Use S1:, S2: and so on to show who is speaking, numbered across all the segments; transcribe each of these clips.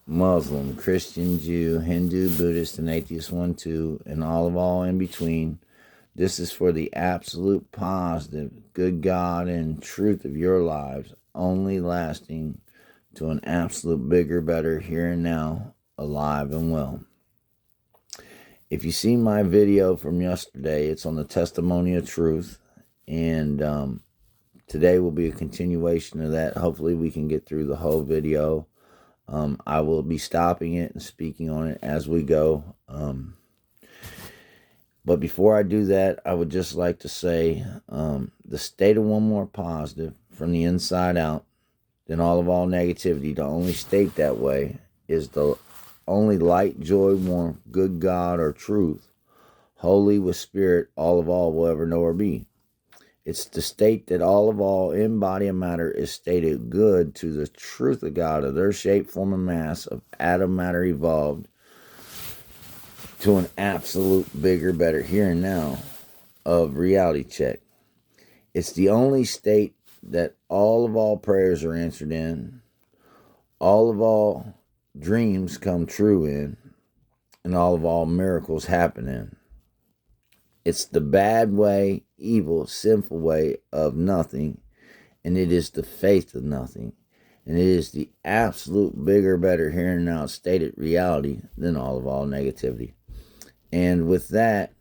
S1: Muslim, Christian, Jew, Hindu, Buddhist, and atheist one, too, and all in between. This is for the absolute positive, good God and truth of your lives, only lasting to an absolute bigger, better here and now, alive and well. If you see my video from yesterday, it's on the testimony of truth, and today will be a continuation of that. Hopefully we can get through the whole video. I will be stopping it and speaking on it as we go. But before I do that, I would just like to say the state of one more positive from the inside out than all negativity. To only state that way is the only light, joy, warmth, good God or truth, holy with spirit, all will ever know or be. It's the state that all in body and matter is stated good to the truth of God, of their shape, form, and mass, of atom, matter evolved to an absolute bigger, better here and now of reality check. It's the only state that all prayers are answered in, all dreams come true in, and all miracles happen in. It's the bad way, evil, sinful way of nothing, and it is the faith of nothing. And it is the absolute bigger, better here and now stated reality than all negativity. And with that,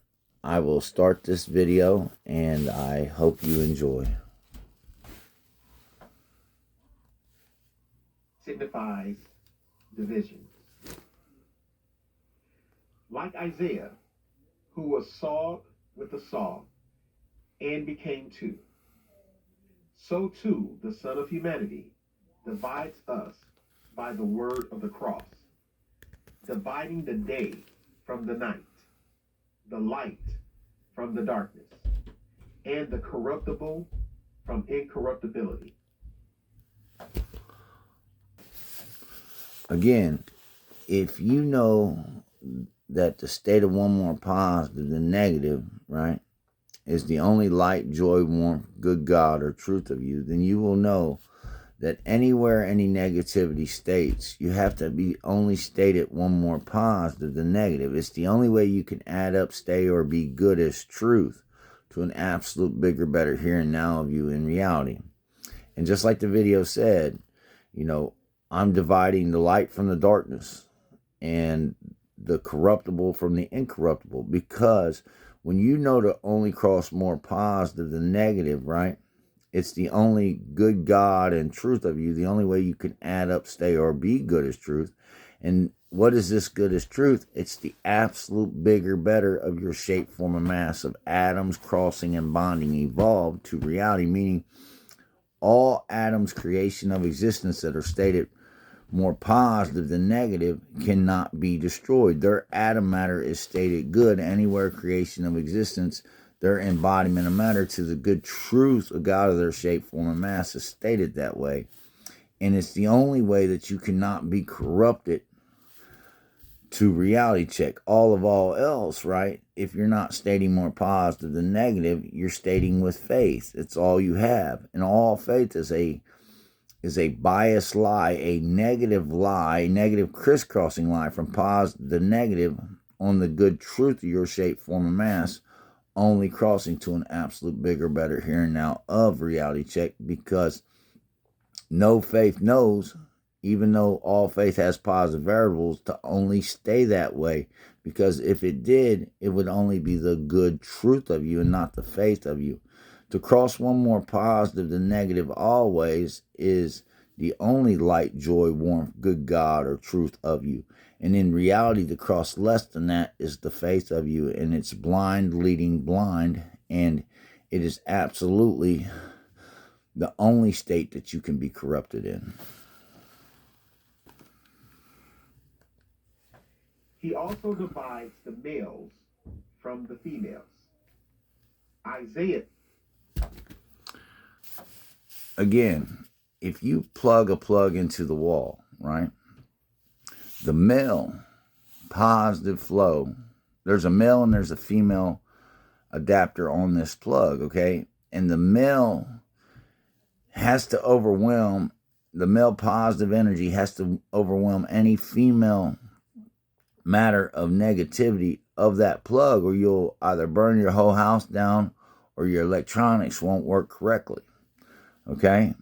S1: I will start this video, and I hope you enjoy.
S2: Signifies division. Like Isaiah, who was sawed with a saw and became two, so too the Son of Humanity divides us by the word of the cross, dividing the day from the night, the light from the darkness, and the corruptible from incorruptibility.
S1: Again, if you know that the state of one more positive than negative, right, is the only light, joy, warmth, good God or truth of you, then you will know that anywhere any negativity states, you have to be only stated one more positive than negative. It's the only way you can add up, stay, or be good as truth to an absolute bigger, better here and now of you in reality. And just like the video said, I'm dividing the light from the darkness and the corruptible from the incorruptible, because when you know to only cross more positive than negative, right? It's the only good God and truth of you, the only way you can add up, stay, or be good as truth. And what is this good as truth? It's the absolute bigger, better of your shape, form, and mass of atoms crossing and bonding evolved to reality, meaning all atoms creation of existence that are stated more positive than negative cannot be destroyed. Their atom matter is stated good. Anywhere creation of existence, their embodiment of matter to the good truth of God of their shape, form, and mass is stated that way. And it's the only way that you cannot be corrupted to reality check. All else, right? If you're not stating more positive than negative, you're stating with faith. It's all you have. And all faith is a biased lie, a negative crisscrossing lie from positive to negative on the good truth of your shape, form, and mass, only crossing to an absolute bigger, better here and now of reality check, because no faith knows, even though all faith has positive variables, to only stay that way, because if it did, it would only be the good truth of you and not the faith of you. To cross one more positive than negative always is the only light, joy, warmth, good God or truth of you. And in reality, to cross less than that is the faith of you, and it's blind leading blind, and it is absolutely the only state that you can be corrupted in.
S2: He also divides the males from the females. Isaiah.
S1: Again, if you plug a plug into the wall, right? The male positive flow, there's a male and there's a female adapter on this plug, okay? And the male has to overwhelm the male positive energy has to overwhelm any female matter of negativity of that plug, or you'll either burn your whole house down or your electronics won't work correctly. Okay?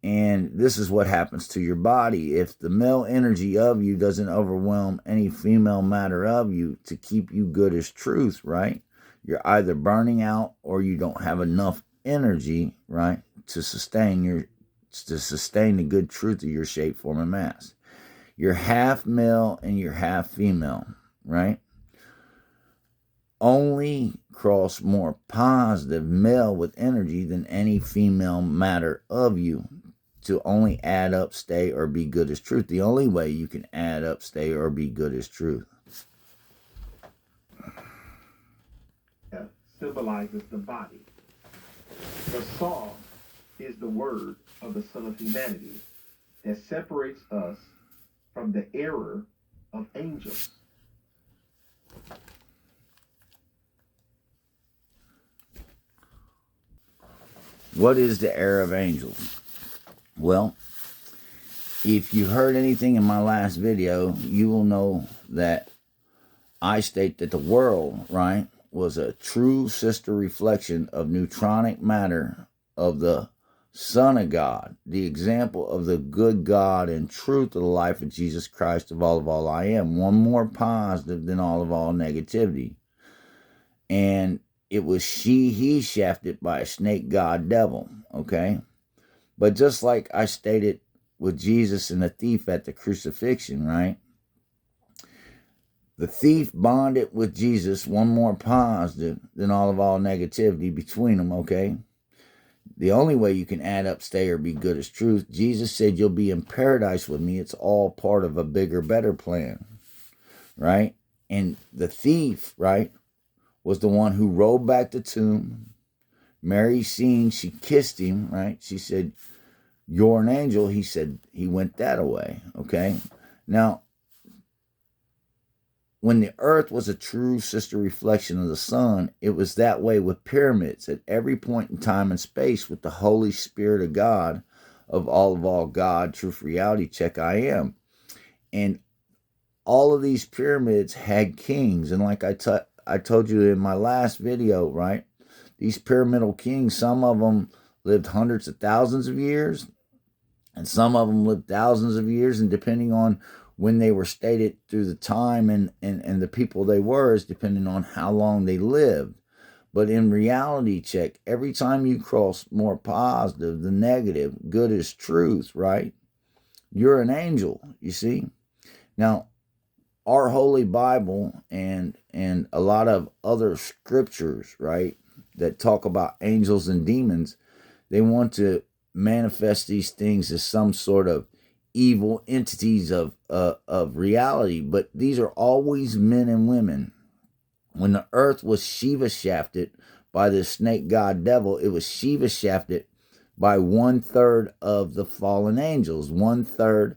S1: And this is what happens to your body. If the male energy of you doesn't overwhelm any female matter of you to keep you good as truth, right? You're either burning out or you don't have enough energy, right, to sustain the good truth of your shape, form, and mass. You're half male and you're half female, right? Only cross more positive male with energy than any female matter of you to only add up, stay, or be good as truth. The only way you can add up, stay, or be good as truth.
S2: Symbolizes the body. The saw is the word of the Son of Humanity that separates us from the error of angels.
S1: What is the error of angels? Well, if you heard anything in my last video, you will know that I state that the world, right, was a true sister reflection of neutronic matter of the Son of God, the example of the good God and truth of the life of Jesus Christ of all I am, one more positive than all negativity. And it was he shafted by a snake god devil, okay? But just like I stated with Jesus and the thief at the crucifixion, right? The thief bonded with Jesus, one more positive than all negativity between them, okay? The only way you can add up, stay, or be good as truth, Jesus said you'll be in paradise with me. It's all part of a bigger, better plan, right? And the thief, right, was the one who rolled back the tomb. Mary seen, she kissed him, right? She said, "You're an angel." He said, he went that away, okay? Now, when the earth was a true sister reflection of the sun, it was that way with pyramids at every point in time and space with the Holy Spirit of God, of all God, truth, reality, check, I am. And all of these pyramids had kings. And like I told you in my last video, right? These pyramidal kings, some of them lived hundreds of thousands of years, and some of them lived thousands of years, and depending on when they were stated through the time and the people they were is depending on how long they lived. But in reality check, every time you cross more positive than negative, good is truth, right? You're an angel, you see? Now, our Holy Bible and a lot of other scriptures, right, that talk about angels and demons, they want to manifest these things as some sort of evil entities of reality, but these are always men and women. When the earth was Shiva shafted by the snake god devil, it was Shiva shafted by 1/3 of the fallen angels, 1/3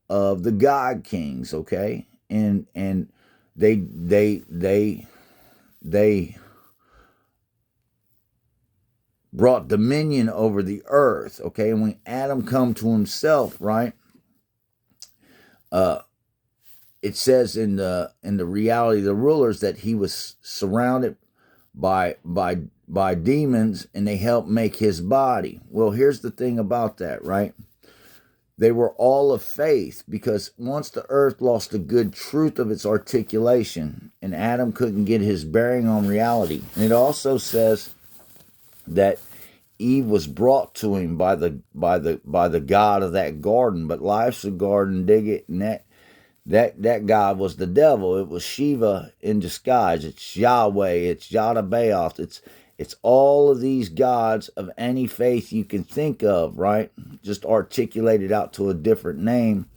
S1: of the god kings, okay? And they brought dominion over the earth, okay? And when Adam come to himself, right? It says in the reality of the rulers that he was surrounded by demons, and they helped make his body. Well, here's the thing about that, right? They were all of faith, because once the earth lost the good truth of its articulation, and Adam couldn't get his bearing on reality. And it also says that Eve was brought to him by the God of that garden, but life's a garden, dig it, and that God was the devil. It was Shiva in disguise. It's Yahweh. It's Yadabaoth. It's all of these gods of any faith you can think of, right? Just articulated out to a different name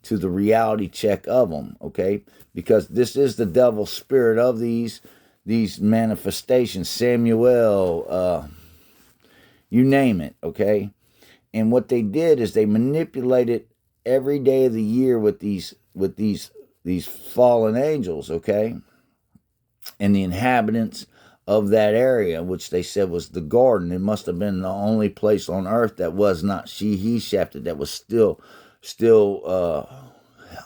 S1: to the reality check of them, okay? Because this is the devil's spirit of these manifestations. Samuel, you name it, okay? And what they did is they manipulated every day of the year with these fallen angels, okay? And the inhabitants of that area, which they said was the garden. It must have been the only place on earth that was not he shafted, that was still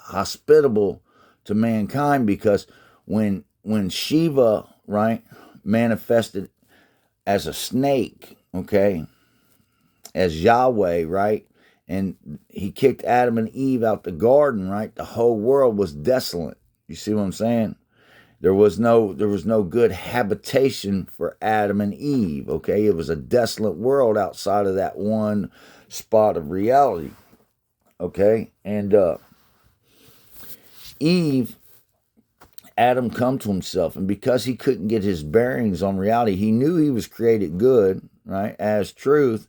S1: hospitable to mankind, because when Shiva, right, manifested as a snake, okay, as Yahweh, right, and he kicked Adam and Eve out the garden, right, the whole world was desolate. You see what I'm saying? There was no good habitation for Adam and Eve, okay? It was a desolate world outside of that one spot of reality, okay? And Eve, Adam come to himself, and because he couldn't get his bearings on reality, he knew he was created good, right, as truth,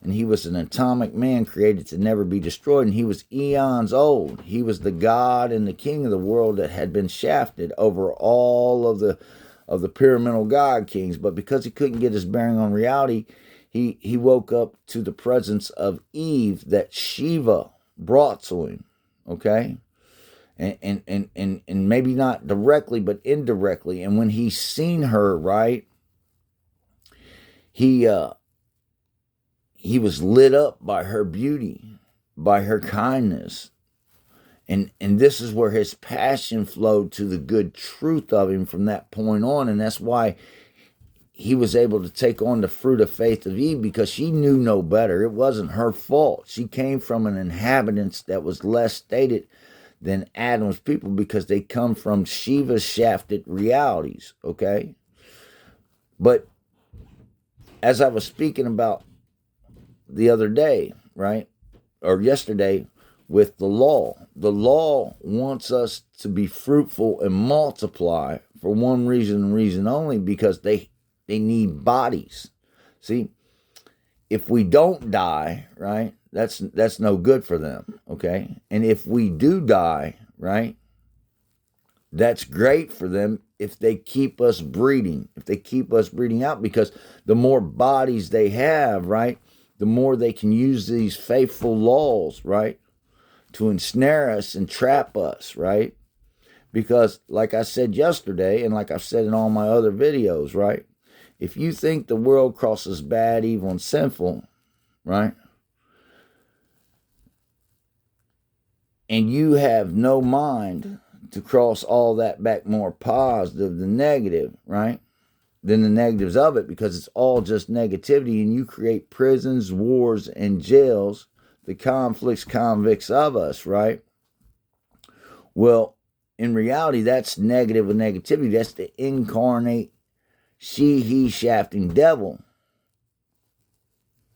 S1: and he was an atomic man created to never be destroyed, and he was eons old. He was the God and the King of the world that had been shafted over all of the pyramidal God kings. But because he couldn't get his bearing on reality, he woke up to the presence of Eve that Shiva brought to him, okay? And maybe not directly, but indirectly. And when he seen her, right, he was lit up by her beauty, by her kindness. And this is where his passion flowed to the good truth of him from that point on. And that's why he was able to take on the fruit of faith of Eve, because she knew no better. It wasn't her fault. She came from an inhabitants that was less stated than Adam's people, because they come from Shiva shafted realities, okay? But as I was speaking about the other day, right, or yesterday, with the law wants us to be fruitful and multiply for one reason and reason only, because they need bodies. See, if we don't die, right, that's no good for them, okay? And if we do die, right, that's great for them if they keep us breeding, out, because the more bodies they have, right, the more they can use these faithful laws, right, to ensnare us and trap us, right? Because like I said yesterday, and like I've said in all my other videos, right, if you think the world crosses bad, evil, and sinful, right, and you have no mind to cross all that back more positive than negative, right, than the negatives of it, because it's all just negativity, and you create prisons, wars, and jails, the convicts of us, right? Well, in reality, that's negative with negativity. That's the incarnate he shafting devil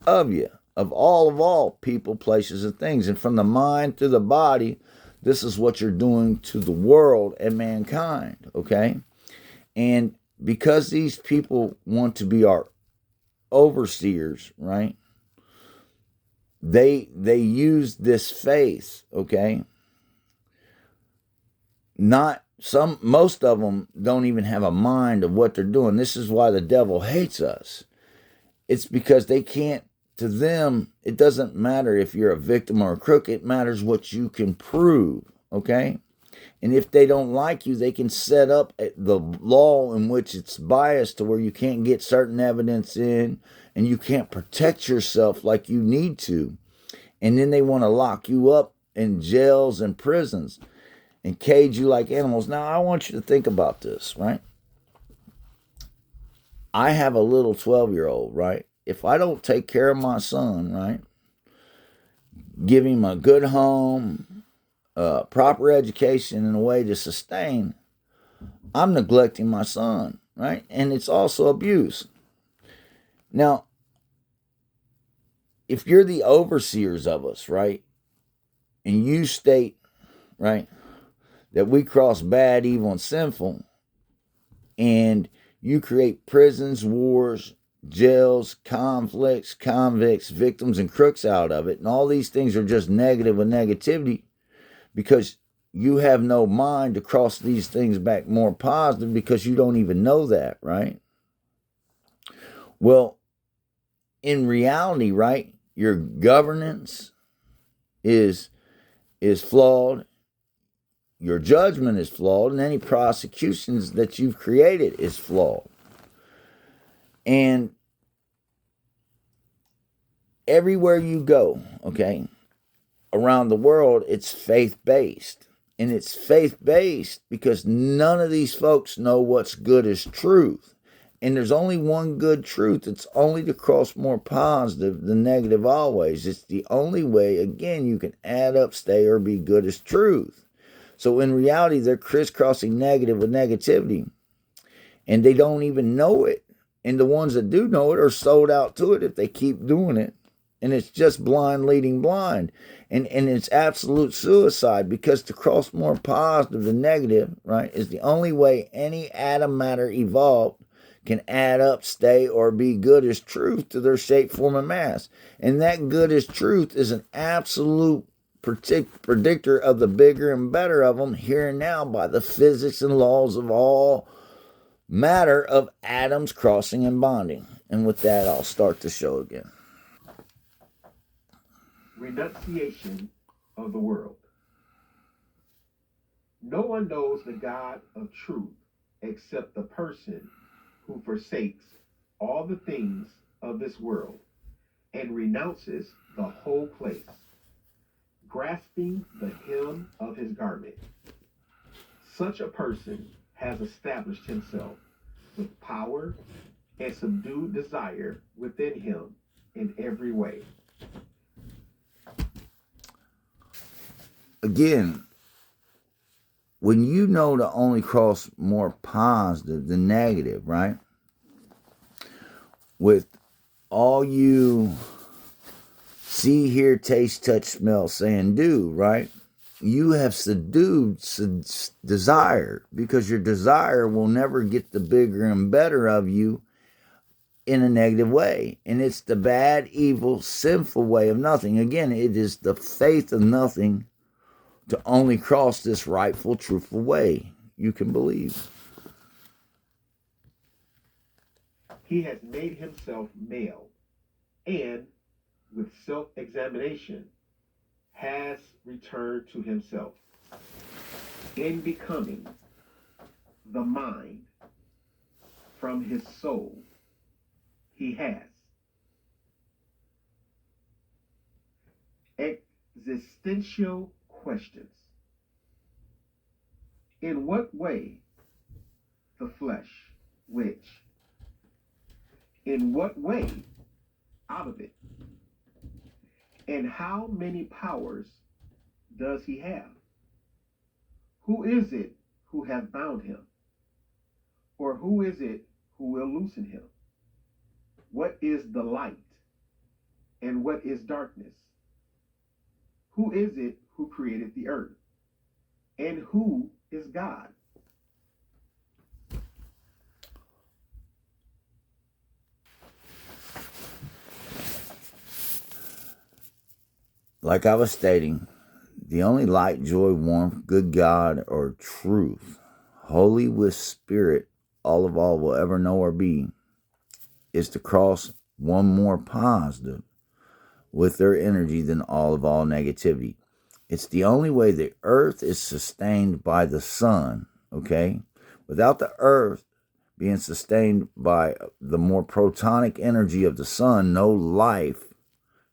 S1: of you, of all people, places, and things. And from the mind to the body, this is what you're doing to the world and mankind, okay? And because these people want to be our overseers, right, they use this faith, okay? Most of them don't even have a mind of what they're doing. This is why the devil hates us. It's because they can't, to them, it doesn't matter if you're a victim or a crook. It matters what you can prove, okay? And if they don't like you, they can set up the law in which it's biased to where you can't get certain evidence in, and you can't protect yourself like you need to. And then they want to lock you up in jails and prisons and cage you like animals. Now, I want you to think about this, right? I have a little 12-year-old, right? If I don't take care of my son, right, give him a good home, proper education, and a way to sustain, I'm neglecting my son, right? And it's also abuse. Now, if you're the overseers of us, right, and you state, right, that we cross bad, evil, and sinful, and you create prisons, wars, jails, conflicts, convicts, victims, and crooks out of it, and all these things are just negative with negativity, because you have no mind to cross these things back more positive, because you don't even know that, right? Well, in reality, right, your governance is flawed, your judgment is flawed, and any prosecutions that you've created is flawed. And everywhere you go, okay, around the world, it's faith-based. And it's faith-based because none of these folks know what's good as truth. And there's only one good truth. It's only to cross more positive than negative always. It's the only way, again, you can add up, stay, or be good as truth. So in reality, they're crisscrossing negative with negativity. And they don't even know it. And the ones that do know it are sold out to it if they keep doing it. And it's just blind leading blind. And it's absolute suicide, because to cross more positive than negative, right, is the only way any atom matter evolved can add up, stay, or be good as truth to their shape, form, and mass. And that good as truth is an absolute predictor of the bigger and better of them here and now by the physics and laws of all matter of atoms crossing and bonding. And with that, I'll start the show again.
S2: Renunciation of the world. No one knows the God of truth except the person who forsakes all the things of this world and renounces the whole place, grasping the hem of his garment. Such a person has established himself with power and subdued desire within him in every way.
S1: Again, when you know to only cross more positive than negative, right? With all you see, hear, taste, touch, smell, say, and do, right? You have subdued desire, because your desire will never get the bigger and better of you in a negative way. And it's the bad, evil, sinful way of nothing. Again, it is the faith of nothing to only cross this rightful, truthful way you can believe.
S2: He has made himself male, and with self-examination has returned to himself. In becoming the mind from his soul, he has existential questions. In what way the flesh, which? In what way out of it? And how many powers does he have? Who is it who hath bound him? Or who is it who will loosen him? What is the light? And what is darkness? Who is it who created the earth? And who is God?
S1: Like I was stating, the only light, joy, warmth, good God, or truth, holy with spirit, all of all will ever know or be, is to cross one more positive with their energy than all of all negativity. It's the only way the earth is sustained by the sun, okay? Without the earth being sustained by the more protonic energy of the sun, no life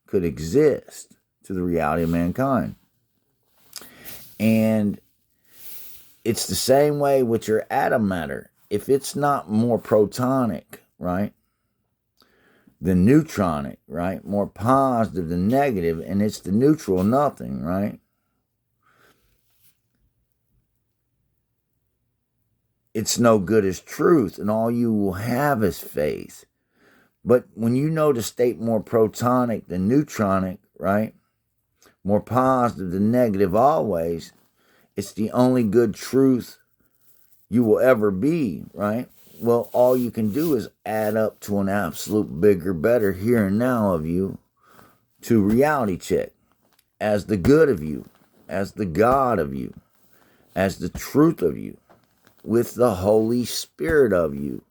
S1: could exist to the reality of mankind. And it's the same way with your atom matter. If it's not more protonic, right, than neutronic, right, more positive than negative, and it's the neutral nothing, right, it's no good as truth, and all you will have is faith. But when you know to state more protonic than neutronic, right, more positive than negative always, it's the only good truth you will ever be, right? Well, all you can do is add up to an absolute bigger, better here and now of you to reality check as the good of you, as the God of you, as the truth of you, with the Holy Spirit of you,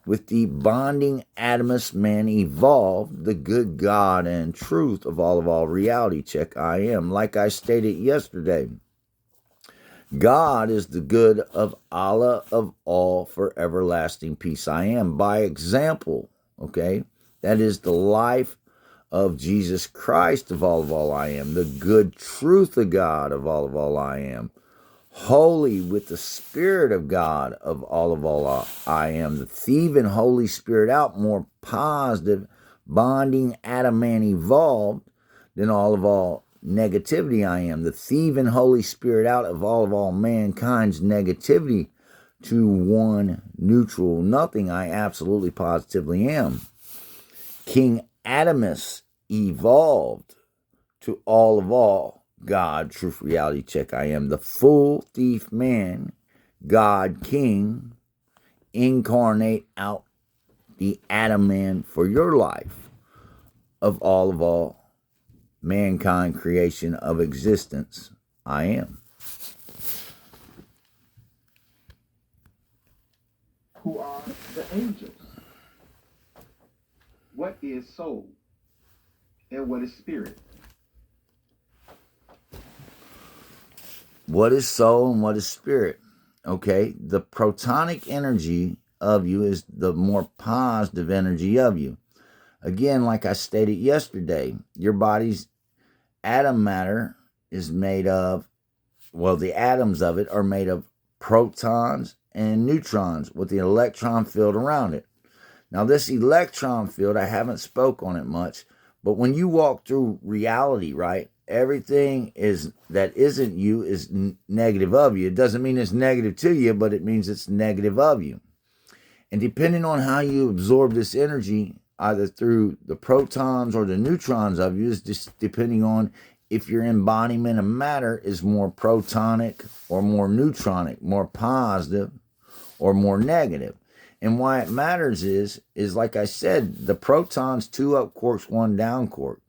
S1: with the bonding atomist man evolved, the good God and truth of all reality check I am. Like I stated yesterday, God is the good of Allah of all for everlasting peace. I am. By example, okay? That is the life of Jesus Christ of all I am. The good truth of God of all I am. Holy with the Spirit of God of all I am. The thieving Holy Spirit out, more positive, bonding Adam man evolved than all negativity I am. The thieving Holy Spirit out of all mankind's negativity to one neutral nothing I absolutely positively am. King Adamus evolved to all God, truth, reality check. I am the full thief man, God, King, incarnate out the Adam man for your life of all mankind, creation of existence. I am.
S2: Who are the angels? What is soul? And what is spirit?
S1: What is soul and what is spirit? Okay, the protonic energy of you is the more positive energy of you. Again, like I stated yesterday, your body's atom matter is made of, well, the atoms of it are made of protons and neutrons with the electron field around it. Now, this electron field, I haven't spoke on it much, but when you walk through reality, right, everything is that isn't you is negative of you. It doesn't mean it's negative to you, but it means it's negative of you. And depending on how you absorb this energy, either through the protons or the neutrons of you, is just depending on if your embodiment of matter is more protonic or more neutronic, more positive or more negative. And why it matters is like I said, the protons, 2 up quarks, 1 down quark.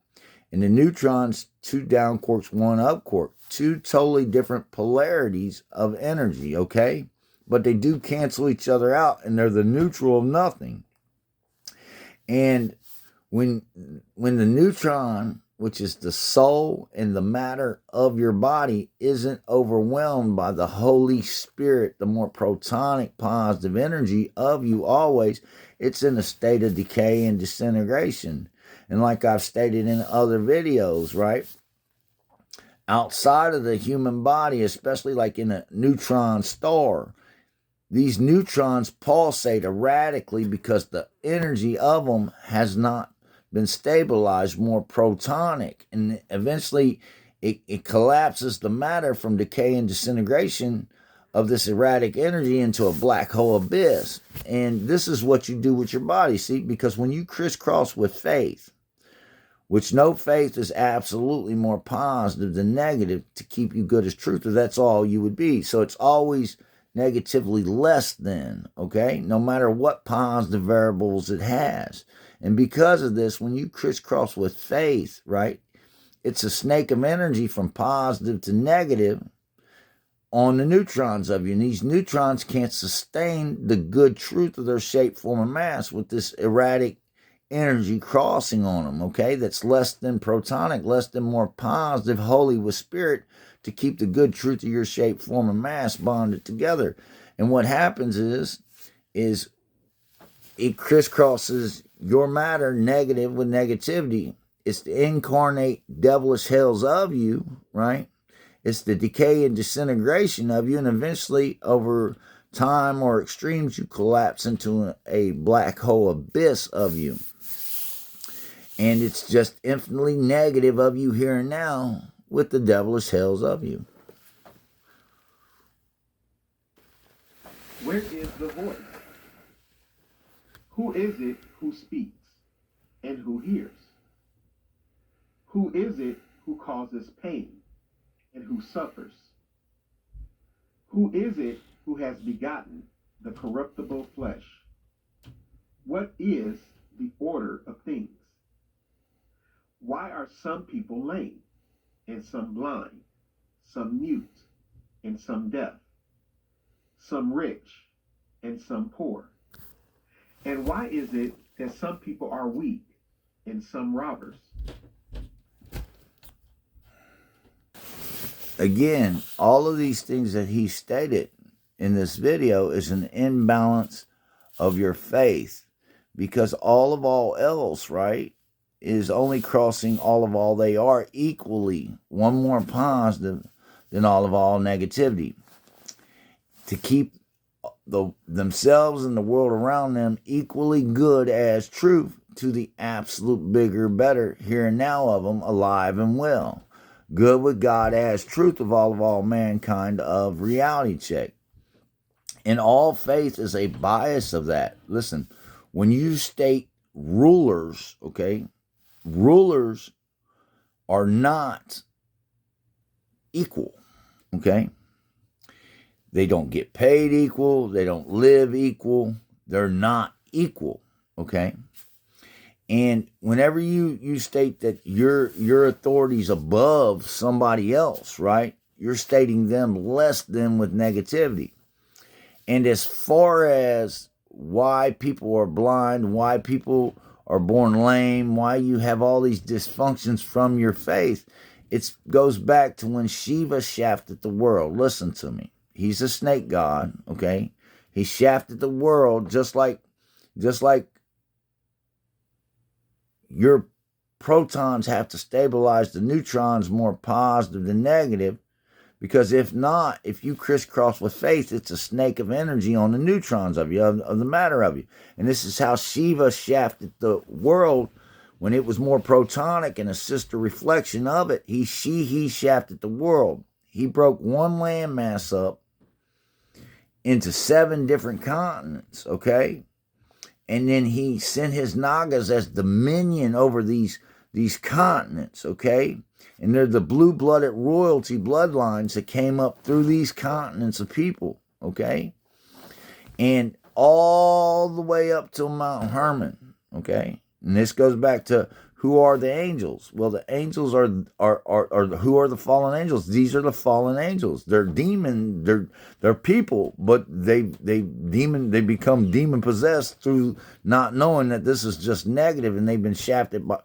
S1: And the neutrons, 2 down quarks, 1 up quark. 2 totally different polarities of energy, okay? But they do cancel each other out, and they're the neutral of nothing. And when the neutron, which is the soul and the matter of your body, isn't overwhelmed by the Holy Spirit, the more protonic, positive energy of you always, it's in a state of decay and disintegration. And like I've stated in other videos, right? Outside of the human body, especially like in a neutron star, these neutrons pulsate erratically because the energy of them has not been stabilized, more protonic, and eventually it collapses the matter from decay and disintegration of this erratic energy into a black hole abyss. And this is what you do with your body, see, because when you crisscross with faith, which no faith is absolutely more positive than negative to keep you good as truth, or that's all you would be. So it's always negatively less than, okay? No matter what positive variables it has. And because of this, when you crisscross with faith, right, it's a snake of energy from positive to negative on the neutrons of you. And these neutrons can't sustain the good truth of their shape, form, and mass with this erratic energy crossing on them, okay? That's less than protonic, less than more positive, holy with spirit, to keep the good truth of your shape, form, and mass bonded together. And what happens is it crisscrosses your matter, negative with negativity. It's the incarnate devilish hells of you, right? It's the decay and disintegration of you, and eventually over time or extremes, you collapse into a black hole abyss of you. And it's just infinitely negative of you here and now with the devilish hells of you.
S2: Where is the voice? Who is it who speaks and who hears? Who is it who causes pain and who suffers? Who is it who has begotten the corruptible flesh? What is the order of things? Why are some people lame, and some blind, some mute, and some deaf, some rich, and some poor? And why is it that some people are weak, and some robbers?
S1: again, all of these things that he stated in this video is an imbalance of your faith, because all else, right, is only crossing all they are equally, one more positive than all negativity, to keep themselves and the world around them equally good as truth to the absolute bigger, better here and now of them, alive and well. Good with God as truth of all mankind of reality check. And all faith is a bias of that. Listen, when you state rulers, okay, rulers are not equal, okay? They don't get paid equal. They don't live equal. They're not equal, okay? And whenever you state that your authority's above somebody else, right, you're stating them less than with negativity. And as far as why people are blind, why people are born lame, why you have all these dysfunctions from your faith, it goes back to when Shiva shafted the world. Listen to me. He's a snake god, okay? He shafted the world just like your protons have to stabilize the neutrons more positive than negative, because if not, if you crisscross with faith, it's a snake of energy on the neutrons of you, of the matter of you. And this is how Shiva shafted the world when it was more protonic and a sister reflection of it. He shafted the world. He broke one landmass up into 7 different continents, okay? And then he sent his Nagas as dominion over these continents, okay? And they're the blue-blooded royalty bloodlines that came up through these continents of people, okay? And all the way up to Mount Hermon, okay? And this goes back to, who are the angels? Well, the angels are who are the fallen angels? These are the fallen angels. They're demon. They're people, but they become demon possessed through not knowing that this is just negative, and they've been shafted by.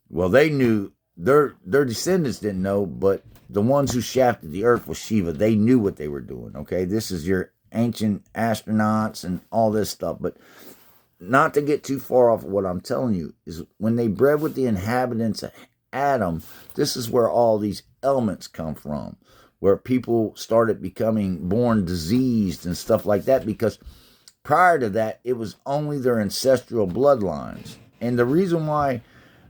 S1: Well, they knew. Their descendants didn't know, but the ones who shafted the earth was Shiva. They knew what they were doing. Okay, this is your ancient astronauts and all this stuff, but. Not to get too far off of what I'm telling you, is when they bred with the inhabitants of Adam, this is where all these elements come from, where people started becoming born diseased and stuff like that, because prior to that, it was only their ancestral bloodlines. And the reason why,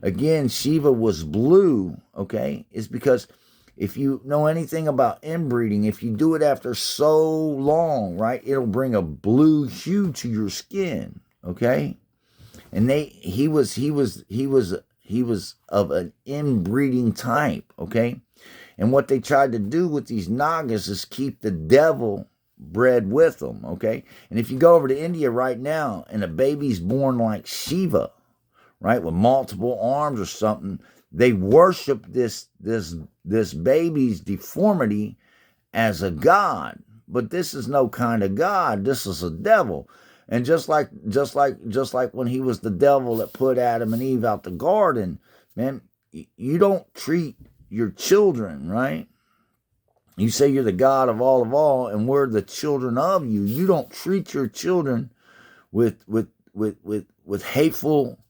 S1: again, Shiva was blue, okay, is because if you know anything about inbreeding, if you do it after so long, right, it'll bring a blue hue to your skin. Okay, and he was of an inbreeding type. Okay, and what they tried to do with these Nagas is keep the devil bred with them. Okay, and if you go over to India right now and a baby's born like Shiva, right, with multiple arms or something, they worship this baby's deformity as a god. But this is no kind of god. This is a devil. And just like when he was the devil that put Adam and Eve out the garden, man, you don't treat your children, right? You say you're the God of all, and we're the children of you. You don't treat your children with hateful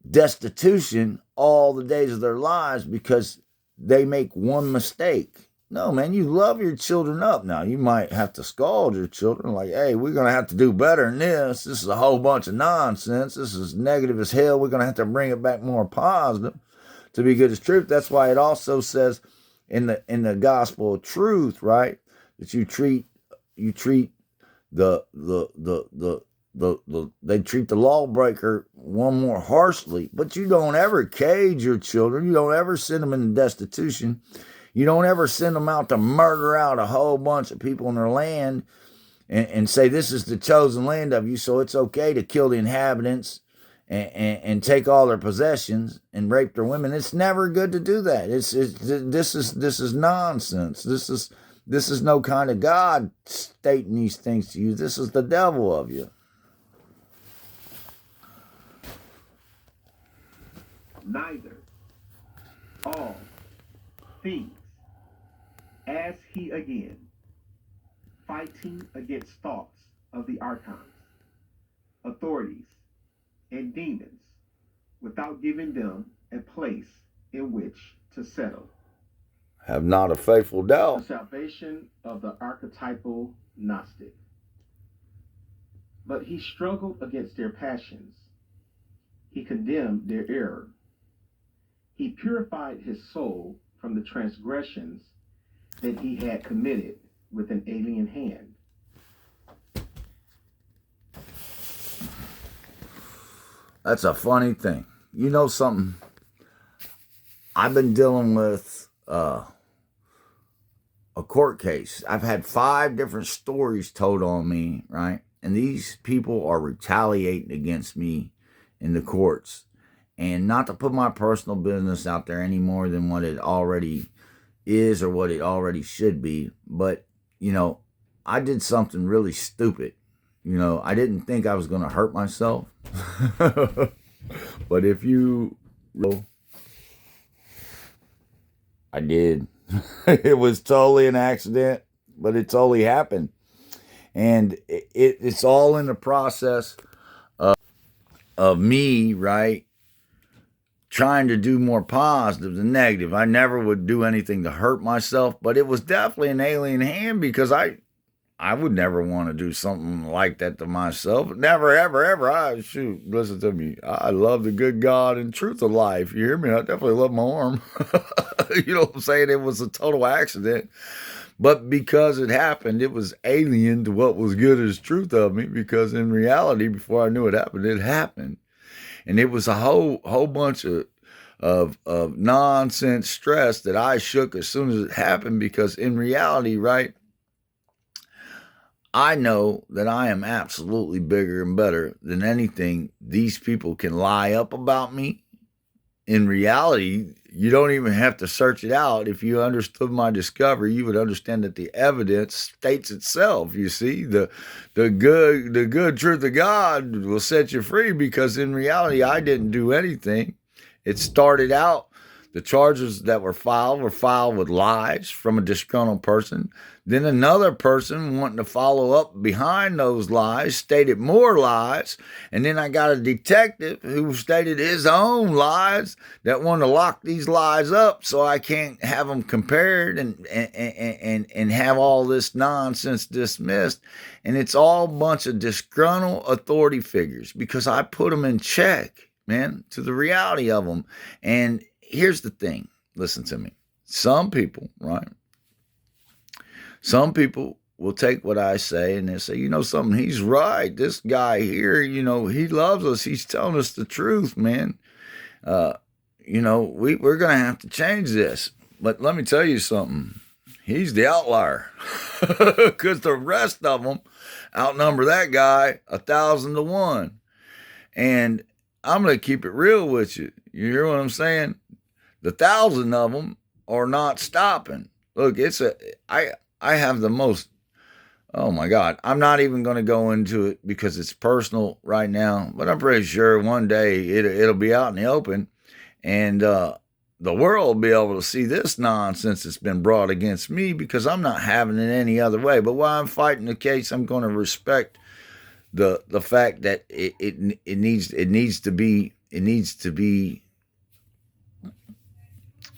S1: destitution all the days of their lives because they make one mistake. No, man, you love your children up. Now, you might have to scald your children like, hey, we're going to have to do better than this. This is a whole bunch of nonsense. This is negative as hell. We're going to have to bring it back more positive to be good as truth. That's why it also says in the gospel of truth, right, that you treat they treat the lawbreaker one more harshly, but you don't ever cage your children. You don't ever send them into destitution. You don't ever send them out to murder out a whole bunch of people in their land and say this is the chosen land of you, so it's okay to kill the inhabitants and take all their possessions and rape their women. It's never good to do that. This is nonsense. This is no kind of God stating these things to you. This is the devil of you.
S2: Neither all things as he again, fighting against thoughts of the archons, authorities, and demons, without giving them a place in which to settle.
S1: Have not a faithful doubt.
S2: The salvation of the archetypal Gnostic. But he struggled against their passions. He condemned their error. He purified his soul from the transgressions that he had committed with an alien hand.
S1: That's a funny thing. You know something? I've been dealing with a court case. I've had 5 different stories told on me, right? And these people are retaliating against me in the courts. And not to put my personal business out there any more than what it already is or what it already should be. But, I did something really stupid. I didn't think I was going to hurt myself. But if you know, I did. It was totally an accident, but it totally happened. And it's all in the process of me, right, trying to do more positive than negative. I never would do anything to hurt myself, but it was definitely an alien hand because I would never want to do something like that to myself. Never, ever, ever. Listen to me. I love the good God and truth of life. You hear me? I definitely love my arm. You know what I'm saying? It was a total accident. But because it happened, it was alien to what was good as truth of me, because in reality, before I knew it happened. And it was a whole bunch of nonsense stress that I shook as soon as it happened, because in reality, right, I know that I am absolutely bigger and better than anything these people can lie up about me. In reality, you don't even have to search it out. If you understood my discovery, you would understand that the evidence states itself. You see, the good truth of God will set you free, because in reality, I didn't do anything. It started out, the charges that were filed with lies from a disgruntled person. Then another person wanting to follow up behind those lies stated more lies. And then I got a detective who stated his own lies that wanted to lock these lies up so I can't have them compared and have all this nonsense dismissed. And it's all a bunch of disgruntled authority figures, because I put them in check, man, to the reality of them. And here's the thing. Listen to me. Some people, right? Some people will take what I say and they say, you know something, he's right. This guy here, he loves us. He's telling us the truth, man. We're going to have to change this. But let me tell you something. He's the outlier. Because the rest of them outnumber that guy 1,000 to 1. And I'm going to keep it real with you. You hear what I'm saying? The 1,000 of them are not stopping. Look, I have the most, oh my God, I'm not even going to go into it because it's personal right now, but I'm pretty sure one day it'll be out in the open, and the world will be able to see this nonsense that's been brought against me, because I'm not having it any other way. But while I'm fighting the case, I'm going to respect the fact that it needs to be,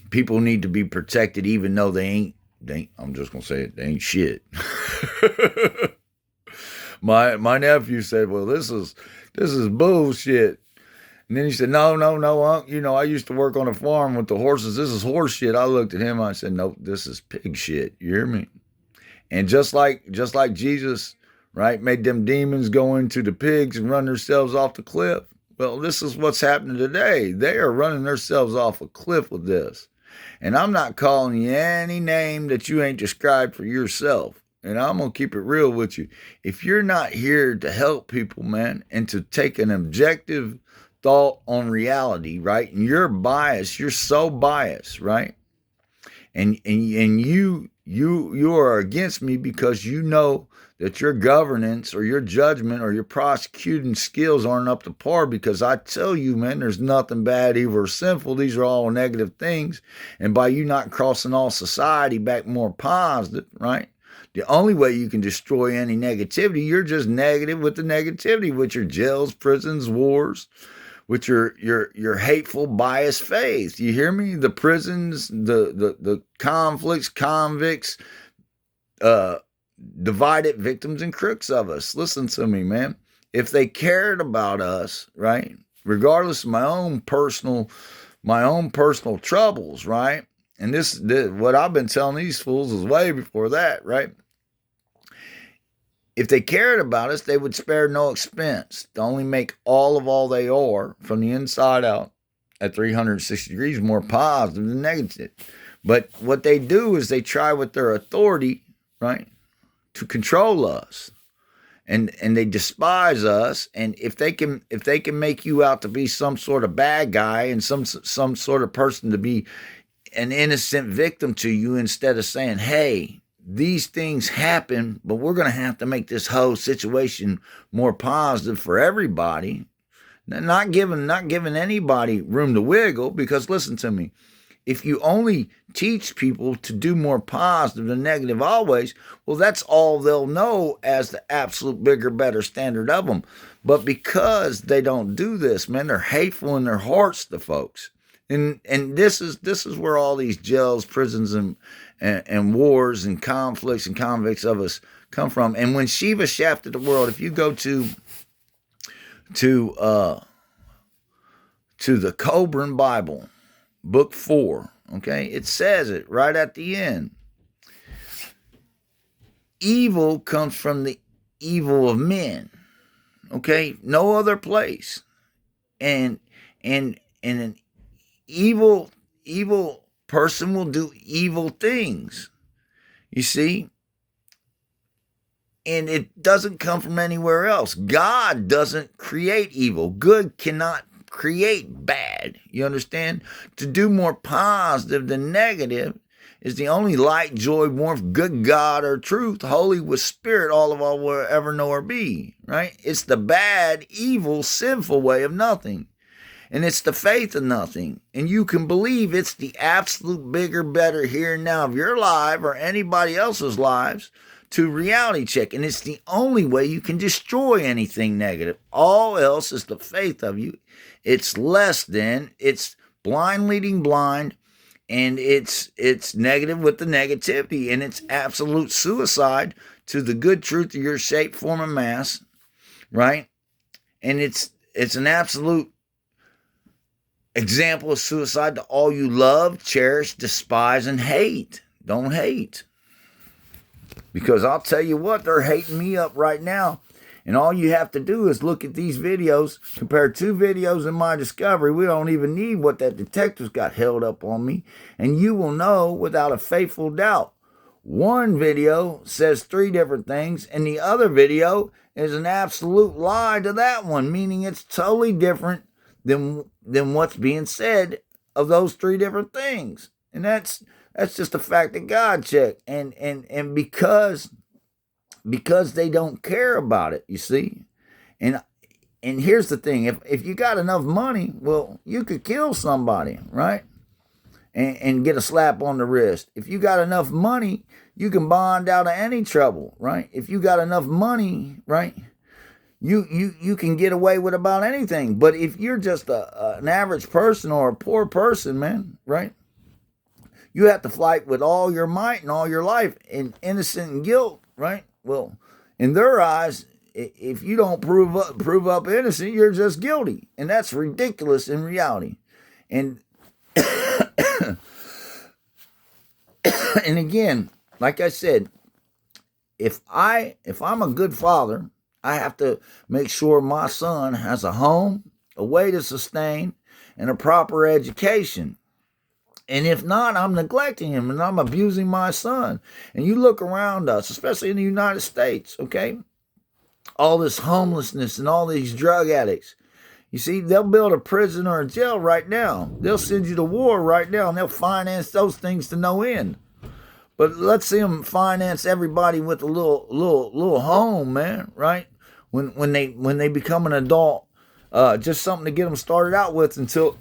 S1: people need to be protected, even though they ain't, I'm just going to say it, they ain't shit. My nephew said, well, this is bullshit. And then he said, no, Unc, I used to work on a farm with the horses. This is horse shit. I looked at him, I said, nope, this is pig shit. You hear me? And just like Jesus, right, made them demons go into the pigs and run themselves off the cliff. Well, this is what's happening today. They are running themselves off a cliff with this. And I'm not calling you any name that you ain't described for yourself. And I'm going to keep it real with you. If you're not here to help people, man, and to take an objective thought on reality, right? And you're biased, you're so biased, right? And you You are against me because you know that your governance or your judgment or your prosecuting skills aren't up to par, because I tell you, man, there's nothing bad, evil, or sinful. These are all negative things. And by you not crossing all society back more positive, right? The only way you can destroy any negativity, you're just negative with the negativity, with your jails, prisons, wars, with your hateful, biased faith. You hear me? The prisons, the conflicts, convicts, uh, divided victims and crooks of us. Listen to me, man. If they cared about us, right, regardless of my own personal troubles, right, and this what I've been telling these fools is way before that, right? If they cared about us, they would spare no expense to only make all they are from the inside out at 360 degrees more positive than negative. But what they do is they try with their authority, right, to control us. And they despise us. And if they can make you out to be some sort of bad guy and some sort of person to be an innocent victim to you, instead of saying, hey, these things happen, but we're going to have to make this whole situation more positive for everybody. Not giving anybody room to wiggle, because listen to me. If you only teach people to do more positive than negative always, well, that's all they'll know as the absolute bigger, better standard of them. But because they don't do this, man, they're hateful in their hearts to folks. And this is where all these jails, prisons, and wars and conflicts and convicts of us come from. And when Shiva shafted the world, if you go to the Coburn Bible, book 4, okay, it says it right at the end. Evil comes from the evil of men, okay, no other place. And an evil person will do evil things, you see, and it doesn't come from anywhere else. God doesn't create evil. Good cannot create bad. You understand? To do more positive than negative is the only light, joy, warmth, good God or truth, holy with spirit, all of all will ever know or be, right? It's the bad, evil, sinful way of nothing. And it's the faith of nothing. And you can believe it's the absolute bigger, better here and now of your life or anybody else's lives to reality check. And it's the only way you can destroy anything negative. All else is the faith of you. It's less than, it's blind leading blind, and it's negative with the negativity, and it's absolute suicide to the good truth of your shape, form, and mass, right? And it's an absolute example of suicide to all you love, cherish, despise, and hate. Don't hate. Because I'll tell you what, they're hating me up right now. And all you have to do is look at these videos, compare 2 videos in my discovery. We don't even need what that detective's got held up on me. And you will know without a faithful doubt. One video says 3 different things, and the other video is an absolute lie to that one, meaning it's totally different than what's being said of those 3 different things. And that's just a fact of God check. And because they don't care about it, you see. And here's the thing, if you got enough money, well, you could kill somebody, right? And get a slap on the wrist. If you got enough money, you can bond out of any trouble, right? If you got enough money, right, you can get away with about anything. But if you're just an average person or a poor person, man, right, you have to fight with all your might and all your life in innocent and guilt, right? Well, in their eyes, if you don't prove up innocent, you're just guilty. And that's ridiculous in reality. And and again, like I said, if I'm a good father, I have to make sure my son has a home, a way to sustain, and a proper education. And if not, I'm neglecting him and I'm abusing my son. And you look around us, especially in the United States, okay? All this homelessness and all these drug addicts. You see, they'll build a prison or a jail right now. They'll send you to war right now, and they'll finance those things to no end. But let's see them finance everybody with a little home, man. Right? When they become an adult, just something to get them started out with until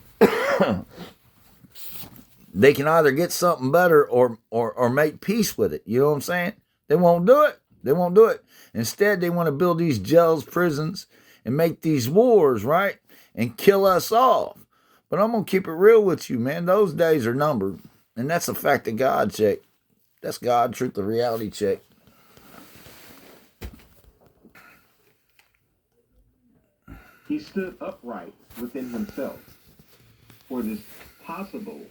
S1: they can either get something better or make peace with it. You know what I'm saying? They won't do it. They won't do it. Instead, they want to build these jails, prisons, and make these wars, right? And kill us off. But I'm going to keep it real with you, man. Those days are numbered. And that's a fact of God check. That's God, truth, of reality check.
S2: He stood upright within himself, for it is possible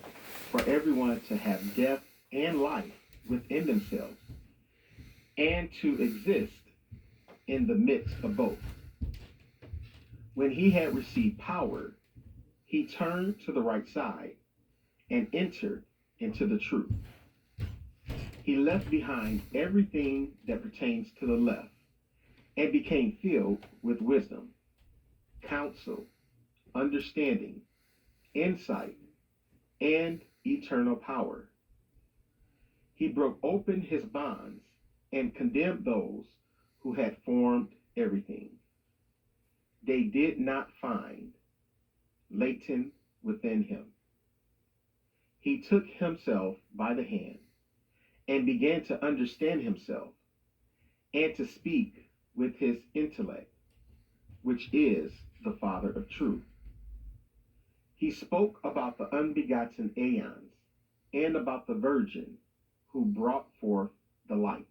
S2: for everyone to have death and life within themselves, and to exist in the midst of both. When he had received power, he turned to the right side and entered into the truth. He left behind everything that pertains to the left and became filled with wisdom, counsel, understanding, insight, and eternal power. He broke open his bonds and condemned those who had formed everything. They did not find latent within him. He took himself by the hand and began to understand himself and to speak with his intellect, which is the Father of truth. He spoke about the unbegotten aeons and about the Virgin who brought forth the light.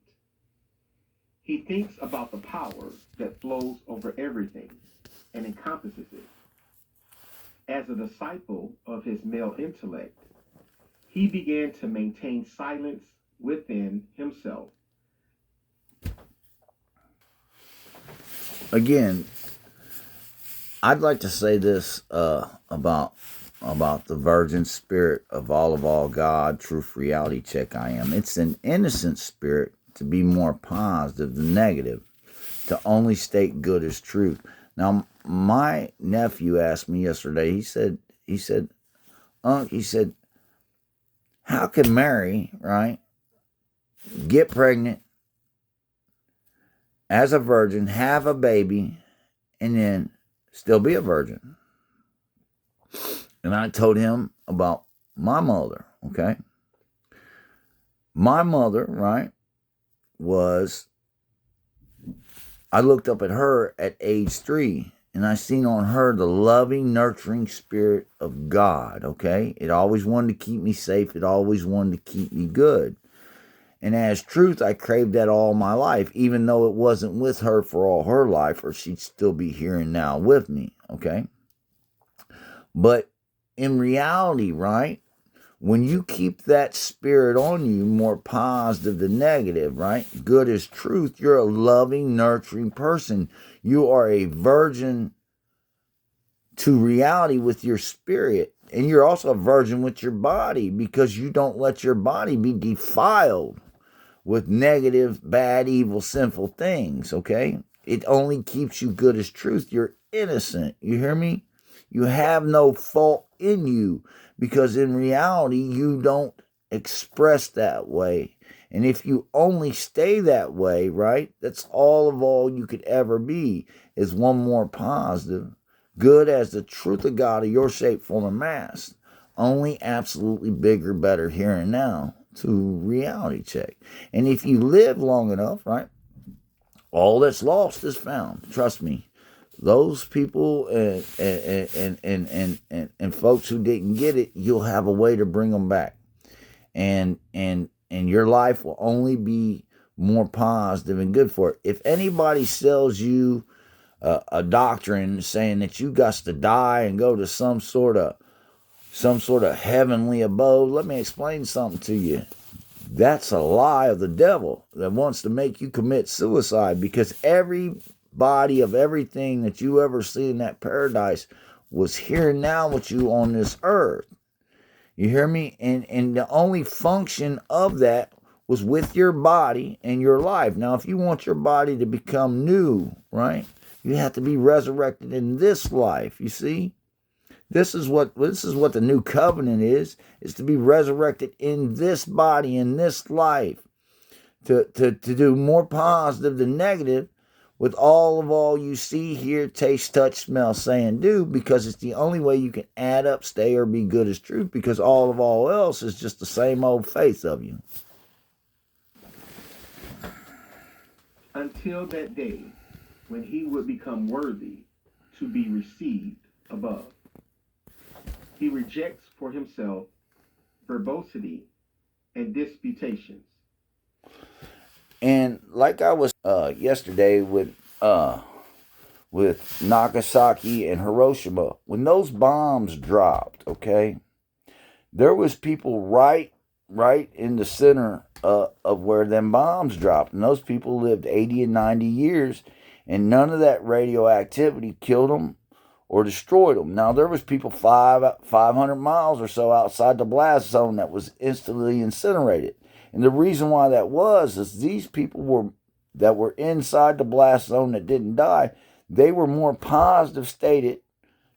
S2: He thinks about the power that flows over everything and encompasses it. As a disciple of his male intellect, he began to maintain silence within himself.
S1: Again, I'd like to say this about the virgin spirit of all God, truth, reality check I am. It's an innocent spirit to be more positive than negative, to only state good as truth. Now, my nephew asked me yesterday, he said, how can Mary, right, get pregnant as a virgin, have a baby, and then still be a virgin? And I told him about my mother, okay? My mother, right, I looked up at her at age 3, and I seen on her the loving, nurturing spirit of God, okay? It always wanted to keep me safe. It always wanted to keep me good. And as truth, I craved that all my life, even though it wasn't with her for all her life, or she'd still be here and now with me, okay? But in reality, right, when you keep that spirit on you, more positive than negative, right? Good as truth, you're a loving, nurturing person. You are a virgin to reality with your spirit. And you're also a virgin with your body, because you don't let your body be defiled with negative, bad, evil, sinful things, okay? It only keeps you good as truth. You're innocent. You hear me? You have no fault in you, because in reality, you don't express that way. And if you only stay that way, right, that's all you could ever be, is one more positive, good as the truth of God of your shape, form, and mass. Only absolutely bigger, better here and now to reality check. And if you live long enough, right, all that's lost is found. Trust me. Those people and folks who didn't get it, you'll have a way to bring them back, and your life will only be more positive and good for it. If anybody sells you a doctrine saying that you got to die and go to some sort of heavenly abode, let me explain something to you. That's a lie of the devil that wants to make you commit suicide, because every body of everything that you ever see in that paradise was here now with you on this earth. You hear me? And the only function of that was with your body and your life. Now, if you want your body to become new, right, you have to be resurrected in this life, you see? This is what the new covenant is to be resurrected in this body, in this life, to do more positive than negative with all you see, hear, taste, touch, smell, say, and do, because it's the only way you can add up, stay, or be good as truth, because all else is just the same old face of you.
S2: Until that day when he would become worthy to be received above. He rejects for himself verbosity and disputations.
S1: And like I was yesterday with Nagasaki and Hiroshima, when those bombs dropped, okay, there was people right in the center of where them bombs dropped, and those people lived 80 and 90 years, and none of that radioactivity killed them or destroyed them. Now, there was people 500 miles or so outside the blast zone that was instantly incinerated. And the reason why that was is these people that were inside the blast zone that didn't die, they were more positive stated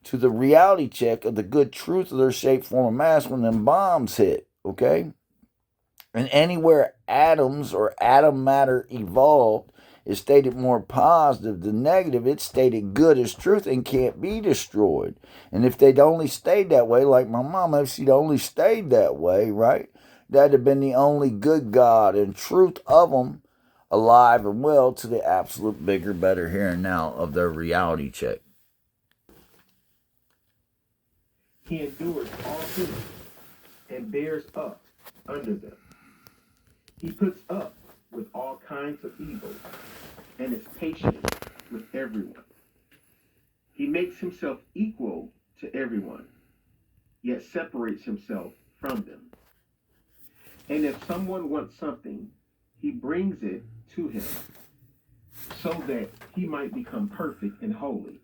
S1: to the reality check of the good truth of their shape, form, and mass when them bombs hit, okay? And anywhere atoms or atom matter evolved is stated more positive than negative. It's stated good as truth and can't be destroyed. And if they'd only stayed that way, like my mama, if she'd only stayed that way, right, that'd have been the only good God and truth of them alive and well to the absolute bigger, better here and now of their reality check.
S2: He endures all things and bears up under them. He puts up with all kinds of evil and is patient with everyone. He makes himself equal to everyone, yet separates himself from them. And if someone wants something, he brings it to him, so that he might become perfect and holy.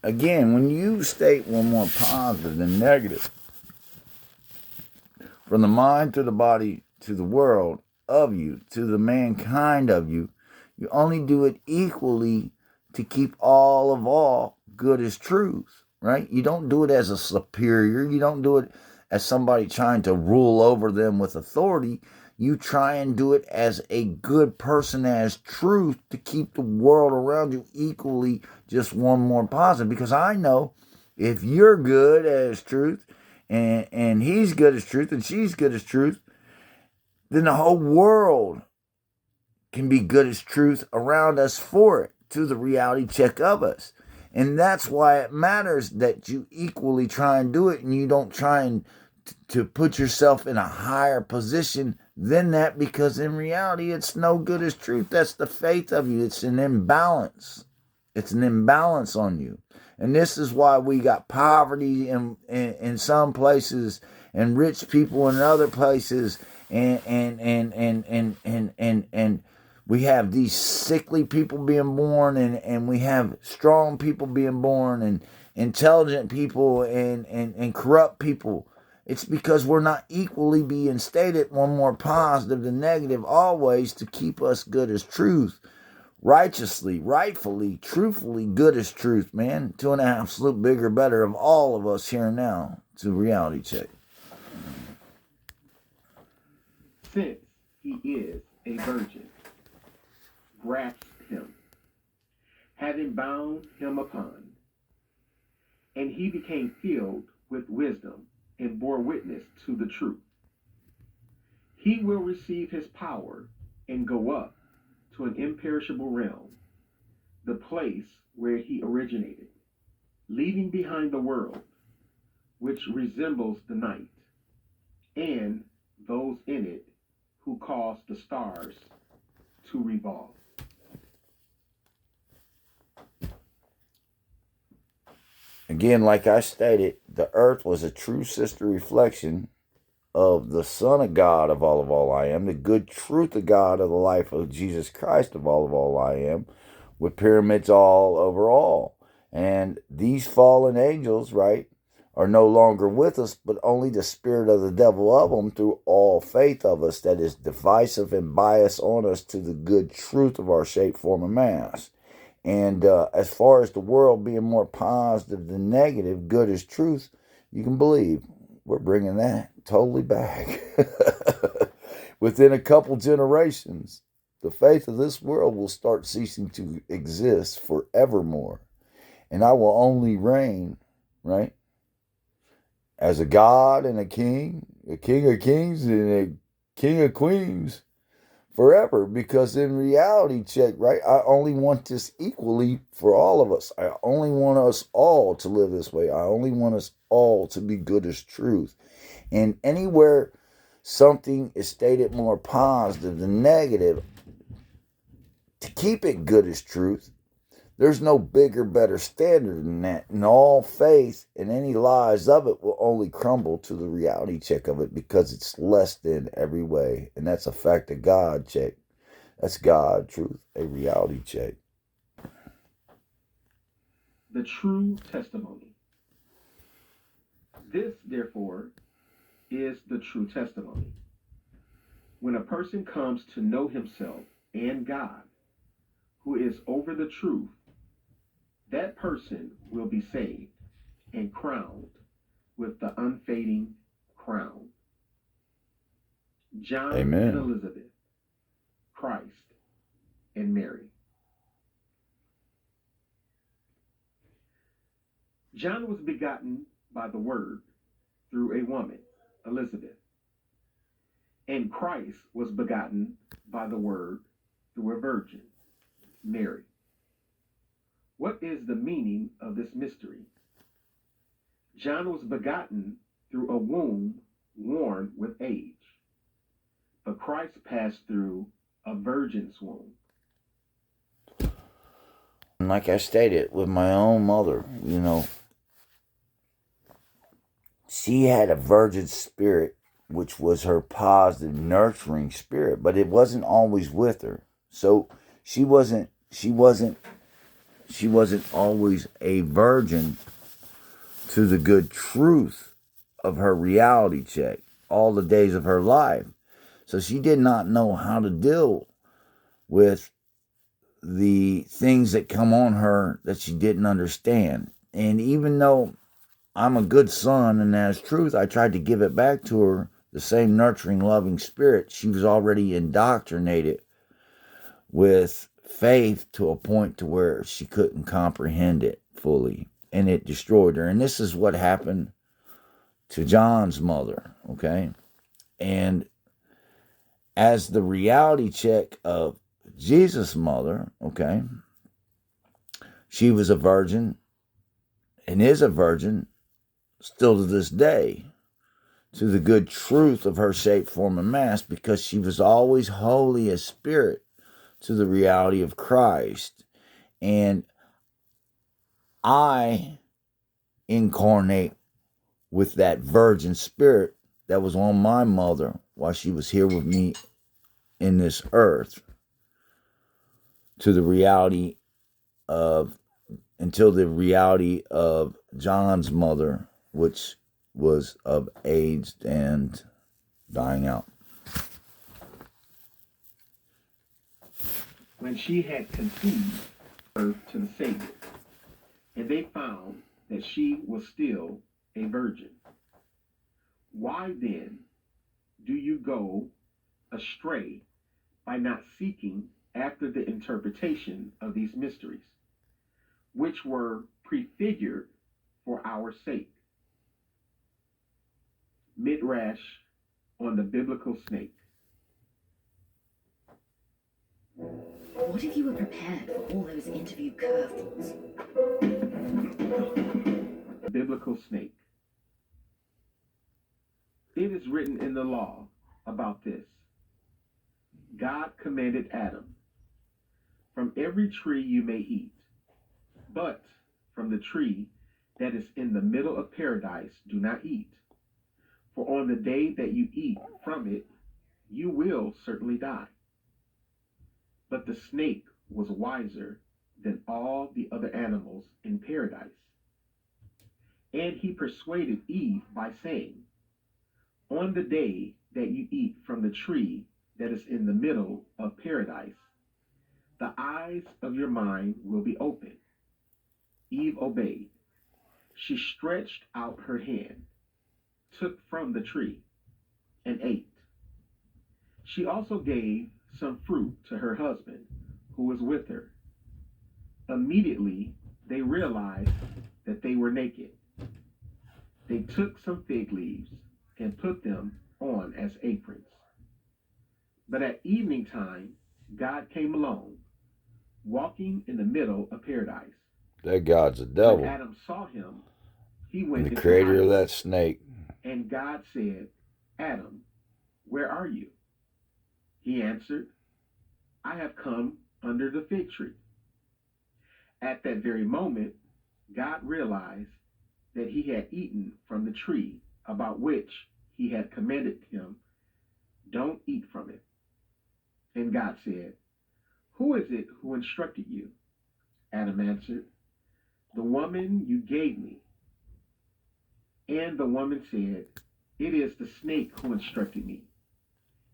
S1: Again, when you state one more positive than negative, from the mind to the body to the world of you, to the mankind of you, you only do it equally to keep all good as truth, right? You don't do it as a superior. You don't do it as somebody trying to rule over them with authority. You try and do it as a good person, as truth, to keep the world around you equally just one more positive. Because I know if you're good as truth, and he's good as truth, and she's good as truth, then the whole world can be good as truth around us for it, to the reality check of us. And that's why it matters that you equally try and do it, and you don't try and to put yourself in a higher position than that, because in reality it's no good as truth. That's the faith of you. It's an imbalance. It's an imbalance on you. And this is why we got poverty in some places and rich people in other places, and we have these sickly people being born, and we have strong people being born, and intelligent people and corrupt people. It's because we're not equally being stated one more positive than negative always to keep us good as truth. Righteously, rightfully, truthfully good as truth, man. To an absolute bigger, better of all of us here and now. To reality check.
S2: Since he is a virgin, grasp him, having bound him upon, and he became filled with wisdom and bore witness to the truth. He will receive his power and go up to an imperishable realm, the place where he originated, leaving behind the world, which resembles the night, and those in it who cause the stars to revolve.
S1: Again, like I stated, the earth was a true sister reflection of the Son of God of all I am, the good truth of God of the life of Jesus Christ of all I am, with pyramids all over all. And these fallen angels, right, are no longer with us, but only the spirit of the devil of them through all faith of us that is divisive and biased on us to the good truth of our shape, form, and mass. And as far as the world being more positive than negative, good is truth, you can believe we're bringing that totally back. Within a couple generations, the faith of this world will start ceasing to exist forevermore. And I will only reign, right, as a God and a king of kings and a king of queens forever. Because in reality check, right, I only want this equally for all of us. I only want us all to live this way. I only want us all to be good as truth. And anywhere something is stated more positive than negative, to keep it good as truth, there's no bigger, better standard than that. And all faith and any lies of it will only crumble to the reality check of it, because it's less than every way. And that's a fact of God check. That's God, truth, a reality check.
S2: The true testimony. This, therefore, is the true testimony. When a person comes to know himself and God, who is over the truth, that person will be saved and crowned with the unfading crown. John
S1: Amen.
S2: and Elizabeth, Christ and Mary. John was begotten by the Word through a woman, Elizabeth, and Christ was begotten by the Word through a virgin, Mary. What is the meaning of this mystery? John was begotten through a womb worn with age, but Christ passed through a virgin's womb.
S1: And like I stated, with my own mother, she had a virgin spirit, which was her positive, nurturing spirit, but it wasn't always with her. So she wasn't always a virgin to the good truth of her reality check all the days of her life. So she did not know how to deal with the things that come on her that she didn't understand. And even though I'm a good son and that's truth, I tried to give it back to her, the same nurturing, loving spirit. She was already indoctrinated with faith to a point to where she couldn't comprehend it fully, and it destroyed her. And this is what happened to John's mother, okay? And as the reality check of Jesus' mother, okay, she was a virgin and is a virgin still to this day to the good truth of her shape, form, and mass, because she was always holy as spirit to the reality of Christ. And I incarnate with that virgin spirit that was on my mother while she was here with me in this earth to the reality of, until the reality of John's mother, which was of age and dying out.
S2: When she had conceived birth to the Savior, and they found that she was still a virgin. Why then do you go astray by not seeking after the interpretation of these mysteries, which were prefigured for our sake? Midrash on the biblical snake.
S3: What if you were prepared for all those interview curveballs?
S2: Biblical snake. It is written in the law about this. God commanded Adam, from every tree you may eat, but from the tree that is in the middle of paradise do not eat. For on the day that you eat from it, you will certainly die. But the snake was wiser than all the other animals in paradise. And he persuaded Eve by saying, on the day that you eat from the tree that is in the middle of paradise, The eyes of your mind will be open. Eve obeyed. She stretched out her hand, took from the tree, and ate. She also gave some fruit to her husband, who was with her. Immediately, they realized that they were naked. They took some fig leaves and put them on as aprons. But at evening time, God came along, walking in the middle of paradise.
S1: That God's a
S2: When
S1: devil.
S2: Adam saw him, he
S1: And
S2: went
S1: the
S2: into
S1: creator of
S2: hiding.
S1: that snake.
S2: And God said, Adam, where are you? He answered, I have come under the fig tree. At that very moment, God realized that he had eaten from the tree about which he had commanded him, don't eat from it. And God said, who is it who instructed you? Adam answered, the woman you gave me. And the woman said, it is the snake who instructed me.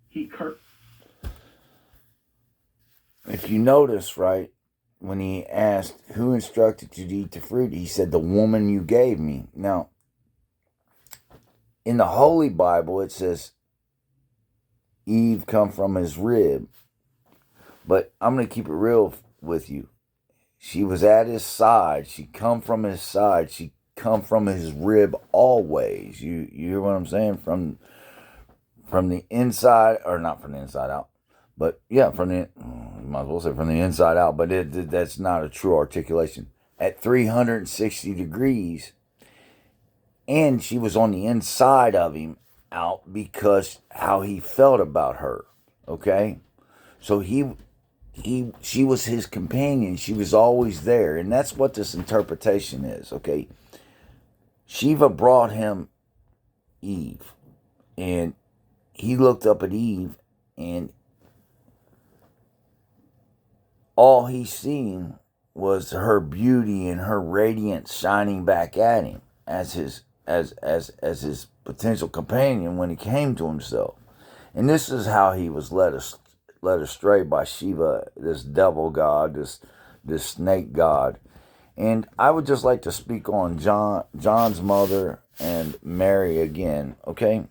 S2: He cursed.
S1: If you notice, right, when he asked, who instructed you to eat the fruit, he said, the woman you gave me. Now, in the Holy Bible, it says, Eve come from his rib. But I'm going to keep it real with you. She was at his side. She come from his side. She come from his rib always. You hear what I'm saying? From the inside, or not from the inside out, but yeah, from the, you might as well say from the inside out, but that's not a true articulation. At 360 degrees, and she was on the inside of him out because how he felt about her, okay? So she was his companion. She was always there. And that's what this interpretation is, okay? Shiva brought him Eve. And he looked up at Eve. And all he seen was her beauty and her radiance shining back at him as his potential companion when he came to himself. And this is how he was led astray by Shiva, this devil god, this snake god. And I would just like to speak on John's mother and Mary again, okay?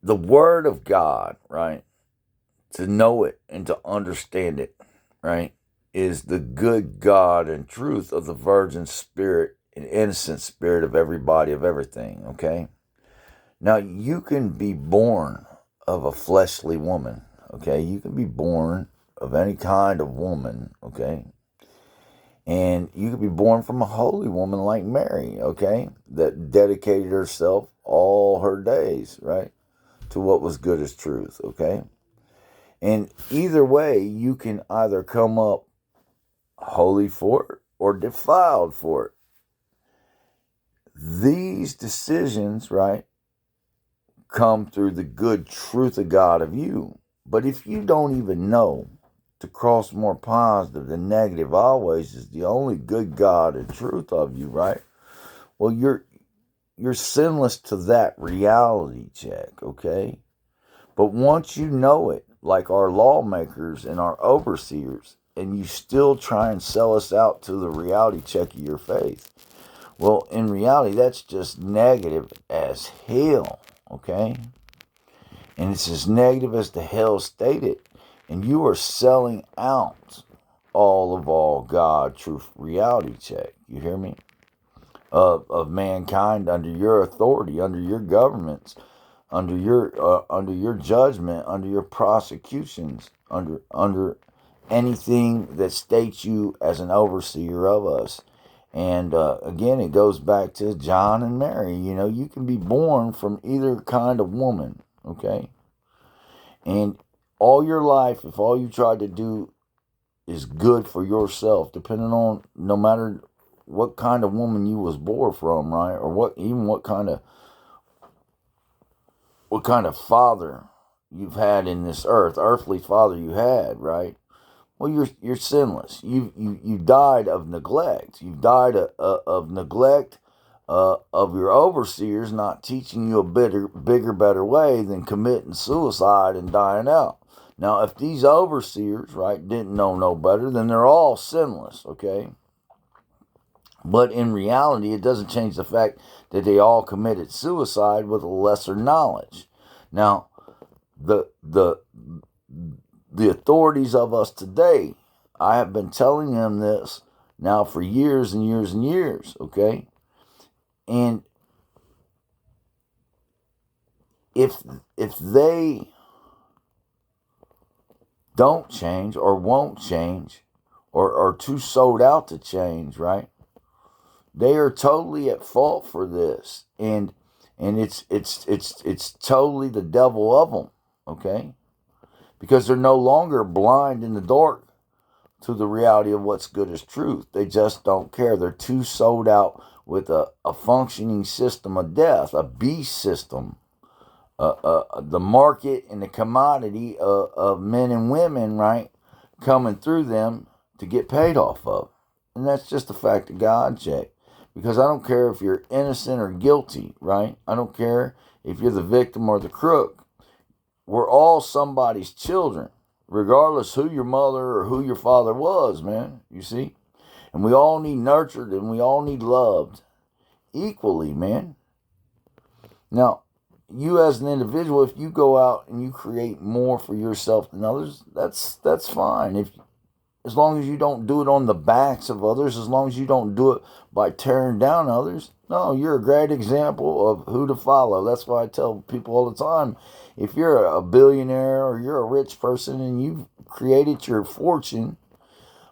S1: The word of God, right? To know it and to understand it, right, is the good God and truth of the virgin spirit and innocent spirit of everybody, of everything, okay? Now, you can be born of a fleshly woman, okay? You can be born of any kind of woman, okay? And you can be born from a holy woman like Mary, okay? That dedicated herself all her days, right, to what was good as truth, okay? And either way, you can either come up holy for it or defiled for it. These decisions, right, come through the good truth of God of you. But if you don't even know to cross more positive than negative always is the only good God and truth of you, right? Well, you're sinless to that reality check, okay? But once you know it, like our lawmakers and our overseers, and you still try and sell us out to the reality check of your faith, well, in reality, that's just negative as hell, okay? And it's as negative as the hell stated. And you are selling out all God, truth, reality check. You hear me? Of mankind under your authority, under your governments, under your judgment, under your prosecutions, under anything that states you as an overseer of us. And again, it goes back to John and Mary. You know, you can be born from either kind of woman, okay? And all your life, if all you try to do is good for yourself, depending on no matter what kind of woman you was born from, right? Or what kind of father you've had in this earthly father you had, right? Well, you're sinless. You died of neglect. You died of neglect of your overseers not teaching you a bigger, better way than committing suicide and dying out. Now, if these overseers, right, didn't know no better, then they're all sinless, okay? But in reality, it doesn't change the fact that they all committed suicide with a lesser knowledge. Now, the authorities of us today, I have been telling them this now for years and years and years, okay? And if they don't change or won't change or are too sold out to change, right? They are totally at fault for this, and it's totally the devil of them, okay? Because they're no longer blind in the dark to the reality of what's good as truth. They just don't care. They're too sold out with a functioning system of death, a beast system, the market and the commodity of men and women, right, coming through them to get paid off of. And that's just a fact of God, check. Because I don't care if you're innocent or guilty, right? I don't care if you're the victim or the crook. We're all somebody's children, regardless who your mother or who your father was, man. You see? And we all need nurtured and we all need loved equally, man. Now, you as an individual, if you go out and you create more for yourself than others, that's fine. As long as you don't do it on the backs of others, as long as you don't do it by tearing down others, no, you're a great example of who to follow. That's why I tell people all the time, if you're a billionaire or you're a rich person and you've created your fortune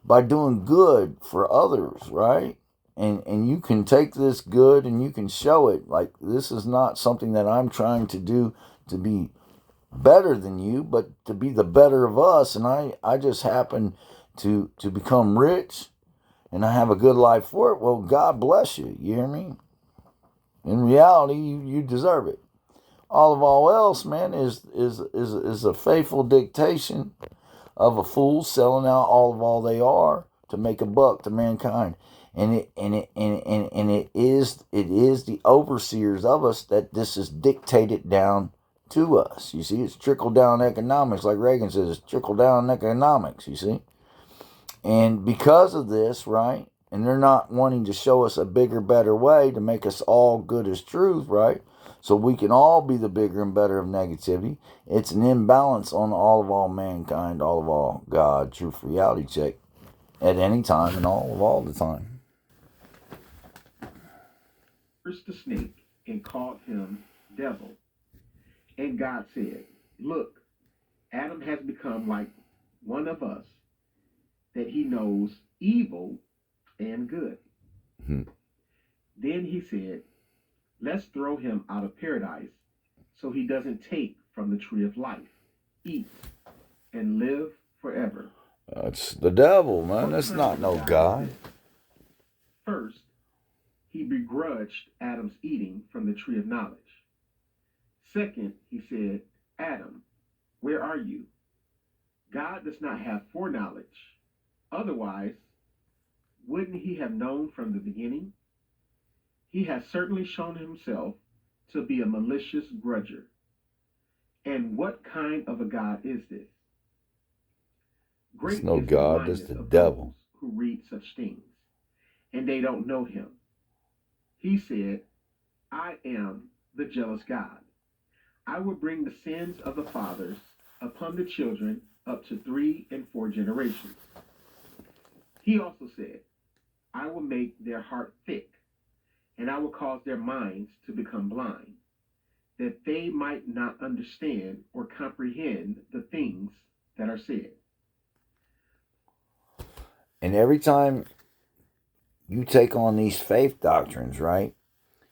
S1: by doing good for others, right? And you can take this good and you can show it. Like, this is not something that I'm trying to do to be better than you, but to be the better of us. And I just happen to become rich and I have a good life for it. Well, God bless you. You hear me? In reality, you deserve it. All else, man, is a faithful dictation of a fool selling out all they are to make a buck to mankind. And it is the overseers of us that this is dictated down to us. You see, it's trickle down economics, like Reagan says, it's trickle down economics, you see. And because of this, right, and they're not wanting to show us a bigger, better way to make us all good as truth, right, so we can all be the bigger and better of negativity, it's an imbalance on all mankind, all God, truth, reality check, at any time and all the time.
S2: Cursed the snake and called him devil. And God said, look, Adam has become like one of us, that he knows evil and good. Then he said, let's throw him out of paradise so he doesn't take from the tree of life, eat, and live forever.
S1: That's the devil, man. That's not no God.
S2: First, he begrudged Adam's eating from the tree of knowledge. Second, he said, Adam, where are you? God does not have foreknowledge. Otherwise, wouldn't he have known from the beginning? He has certainly shown himself to be a malicious grudger. And what kind of a God is this? Great
S1: it's no
S2: is
S1: God, it's the devil.
S2: Who read such things, and they don't know him. He said, I am the jealous God. I will bring the sins of the fathers upon the children up to 3 and 4 generations. He also said, I will make their heart thick, and I will cause their minds to become blind, that they might not understand or comprehend the things that are said.
S1: And every time you take on these faith doctrines, right,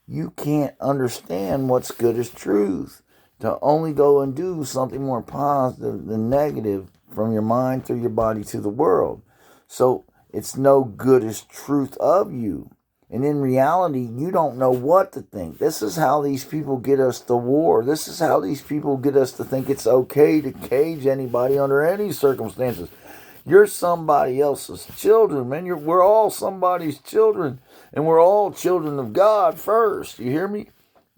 S1: you can't understand what's good as truth. To only go and do something more positive than negative from your mind through your body to the world. So it's no good as truth of you. And in reality, you don't know what to think. This is how these people get us to war. This is how these people get us to think it's okay to cage anybody under any circumstances. You're somebody else's children, man. We're all somebody's children. And we're all children of God first. You hear me?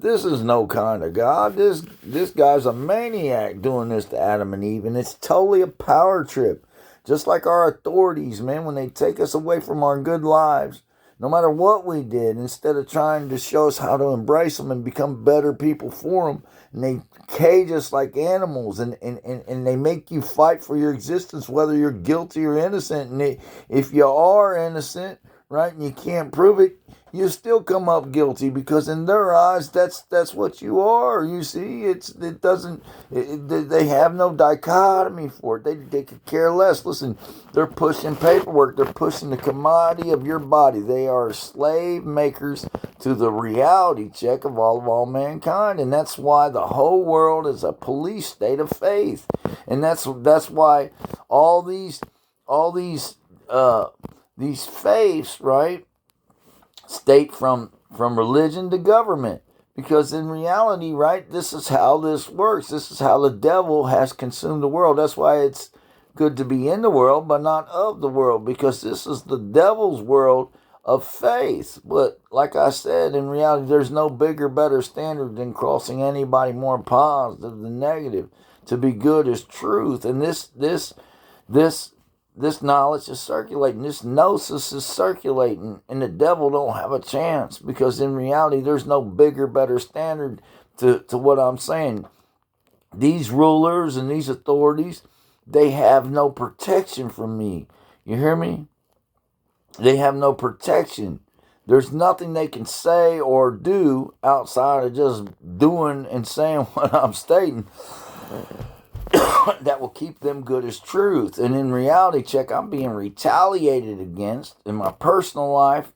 S1: This is no kind of God. This guy's a maniac doing this to Adam and Eve, and it's totally a power trip. Just like our authorities, man, when they take us away from our good lives, no matter what we did, instead of trying to show us how to embrace them and become better people for them, and they cage us like animals, and they make you fight for your existence, whether you're guilty or innocent. And if you are innocent, right, and you can't prove it, you still come up guilty, because in their eyes, that's what you are. You see, they have no dichotomy for it. They could care less. Listen, they're pushing paperwork. They're pushing the commodity of your body. They are slave makers to the reality check of all mankind, and that's why the whole world is a police state of faith, and that's why all these faiths, right, state from religion to government. Because in reality, right, this is how this works. This is how the devil has consumed the world. That's why it's good to be in the world, but not of the world, because this is the devil's world of faith. But like I said, in reality, there's no bigger, better standard than crossing anybody more positive than negative. To be good is truth. And this knowledge is circulating. This gnosis is circulating, and the devil don't have a chance, because in reality, there's no bigger, better standard to what I'm saying. These rulers and these authorities, they have no protection from me. You hear me? They have no protection. There's nothing they can say or do outside of just doing and saying what I'm stating that will keep them good as truth. And in reality check, I'm being retaliated against in my personal life,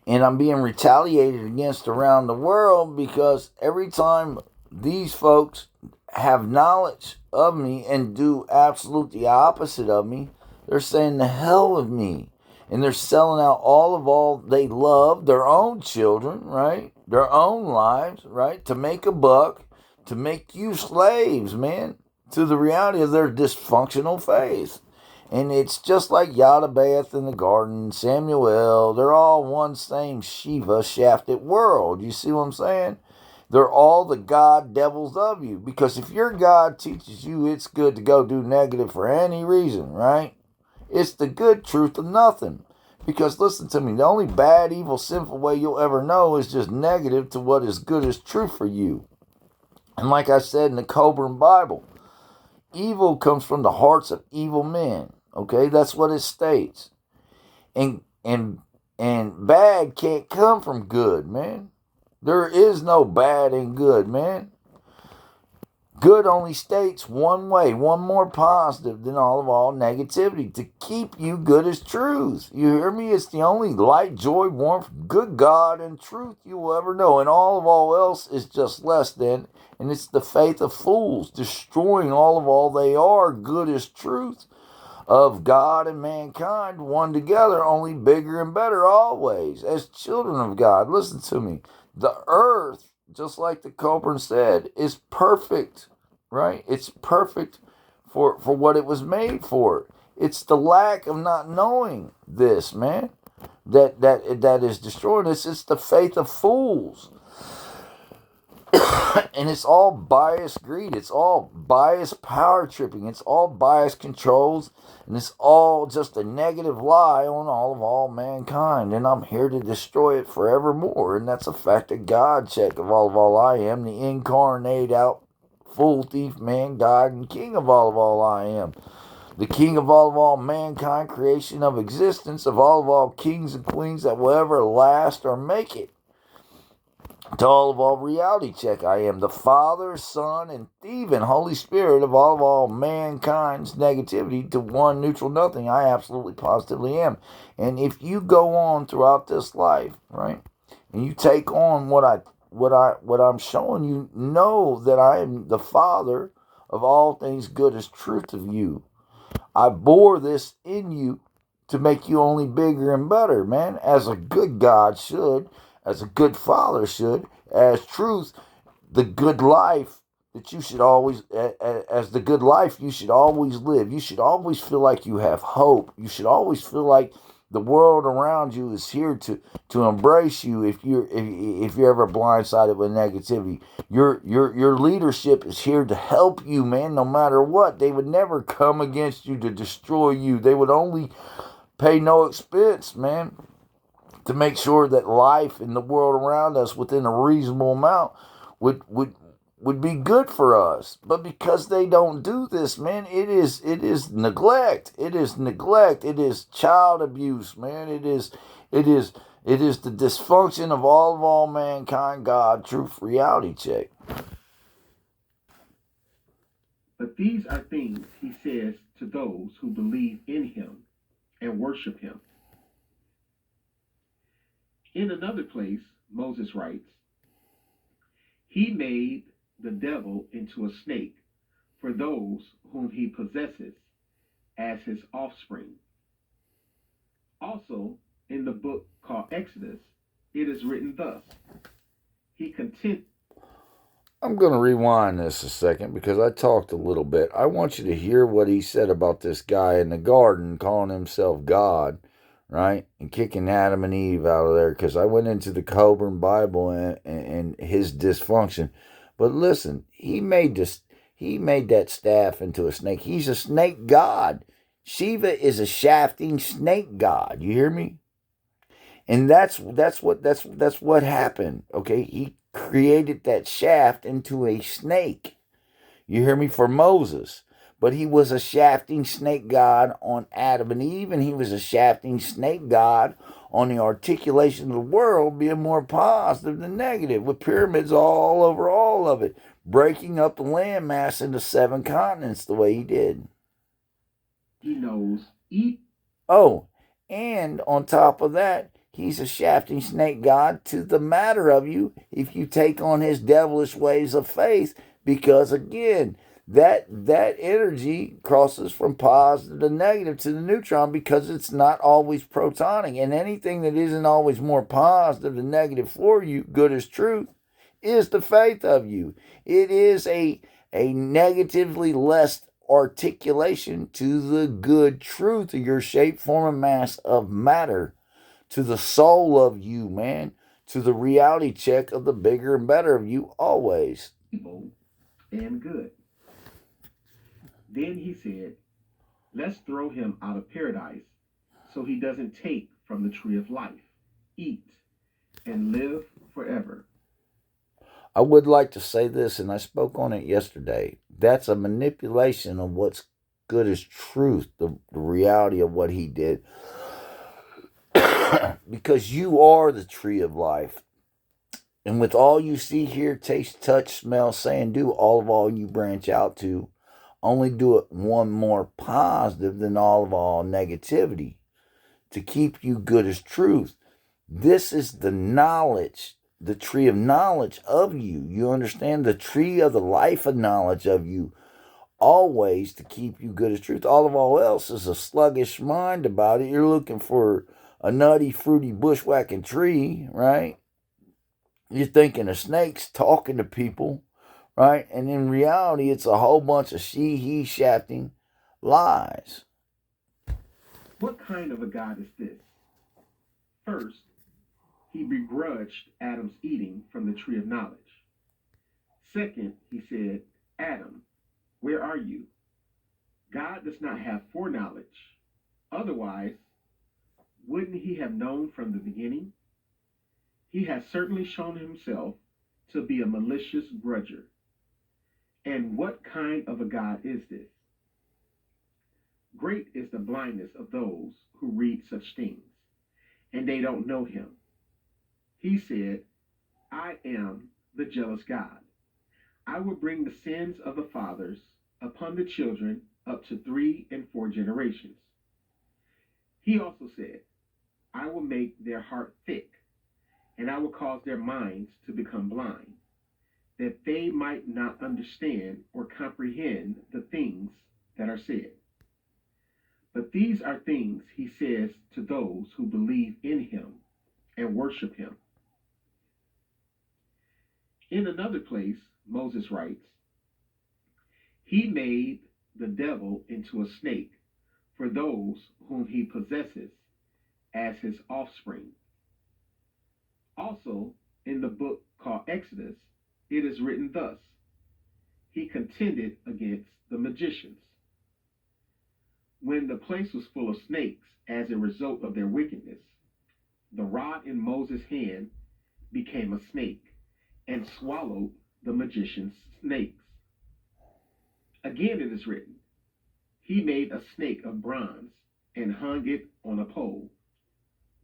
S1: and I'm being retaliated against around the world, because every time these folks have knowledge of me and do absolutely the opposite of me, they're saying the hell with me. And they're selling out all they love, their own children, right? Their own lives, right? To make a buck, to make you slaves, man, to the reality of their dysfunctional faith. And it's just like Yadabath in the garden, Samuel, they're all one same Shiva shafted world. You see what I'm saying? They're all the God devils of you. Because if your God teaches you it's good to go do negative for any reason, right? It's the good truth of nothing. Because listen to me, the only bad, evil, sinful way you'll ever know is just negative to what is good as true for you. And like I said in the Coburn Bible, evil comes from the hearts of evil men. Okay, that's what it states. And bad can't come from good, man. There is no bad and good, man. Good only states one way, one more positive than all negativity, to keep you good as truth. You hear me? It's the only light, joy, warmth, good God, and truth you will ever know. And all else is just less than. And it's the faith of fools, destroying all they are, good as truth, of God and mankind, one together, only bigger and better always, as children of God. Listen to me. The earth, just like the Coburn said, is perfect, right? It's perfect for what it was made for. It's the lack of not knowing this, man, that is destroying us. It's the faith of fools. And it's all biased greed. It's all biased power tripping. It's all biased controls. And it's all just a negative lie on all mankind. And I'm here to destroy it forevermore. And that's a fact of God check of all I am. The incarnate out full thief man, God, and King of all I am. The King of all mankind, creation of existence, of all kings and queens that will ever last or make it. To all reality check, I am the Father, Son, and even Holy Spirit of all mankind's negativity to one neutral nothing. I absolutely positively am. And if you go on throughout this life, right, and you take on what I'm showing you, know that I am the Father of all things good as truth of you. I bore this in you to make you only bigger and better, man, as a good God should, as a good father should, as truth, the good life that you should always, as the good life you should always live. You should always feel like you have hope. You should always feel like The world around you is here to embrace you if you're ever blindsided with negativity. Your leadership is here to help you, man, no matter what. They would never come against you to destroy you. They would only pay no expense, man, to make sure that life in the world around us within a reasonable amount would be good for us. But because they don't do this, man, it is neglect. It is neglect. It is child abuse, man. It is the dysfunction of all mankind. God, truth, reality check.
S2: But these are things he says to those who believe in him and worship him. In another place, Moses writes, he made the devil into a snake for those whom he possesses as his offspring. Also, in the book called Exodus, it is written thus, he content.
S1: I'm going to rewind this a second because I talked a little bit. I want you to hear what he said about this guy in the garden calling himself God, right? And kicking Adam and Eve out of there, because I went into the Coburn Bible and his dysfunction. But listen, he made that staff into a snake. He's a snake god. Shiva is a shafting snake god. You hear me? And that's what happened. Okay, he created that shaft into a snake. You hear me? For Moses. But he was a shafting snake god on Adam and Eve, and he was a shafting snake god on the articulation of the world being more positive than negative, with pyramids all over all of it, breaking up the landmass into 7 continents the way he did.
S2: He knows eat.
S1: Oh, and on top of that, he's a shafting snake god to the matter of you if you take on his devilish ways of faith, because again, that energy crosses from positive to negative to the neutron, because it's not always protonic. And anything that isn't always more positive than negative for you, good as truth, is the faith of you. It is a negatively less articulation to the good truth of your shape, form, and mass of matter, to the soul of you, man, to the reality check of the bigger and better of you always.
S2: Evil and good. Then he said, let's throw him out of paradise so he doesn't take from the tree of life, eat, and live forever.
S1: I would like to say this, and I spoke on it yesterday. That's a manipulation of what's good as truth, the reality of what he did. Because you are the tree of life. And with all you see, hear, taste, touch, smell, say, and do, all you branch out to, only do it one more positive than all negativity, to keep you good as truth. This is the knowledge, the tree of knowledge of you. You understand? The tree of the life of knowledge of you, always to keep you good as truth. All else is a sluggish mind about it. You're looking for a nutty, fruity, bushwhacking tree, right? You're thinking of snakes talking to people, right? And in reality, it's a whole bunch of he shafting lies.
S2: What kind of a God is this? First, he begrudged Adam's eating from the tree of knowledge. Second, he said, Adam, where are you? God does not have foreknowledge. Otherwise, wouldn't he have known from the beginning? He has certainly shown himself to be a malicious grudger. And what kind of a God is this? Great is the blindness of those who read such things, and they don't know him. He said, I am the jealous God. I will bring the sins of the fathers upon the children up to 3 and 4 generations. He also said, I will make their heart thick, and I will cause their minds to become blind, that they might not understand or comprehend the things that are said. But these are things he says to those who believe in him and worship him. In another place, Moses writes, he made the devil into a snake for those whom he possesses as his offspring. Also, in the book called Exodus, it is written thus: He contended against the magicians. When the place was full of snakes as a result of their wickedness, the rod in Moses' hand became a snake and swallowed the magician's snakes. Again, it is written, He made a snake of bronze and hung it on a pole,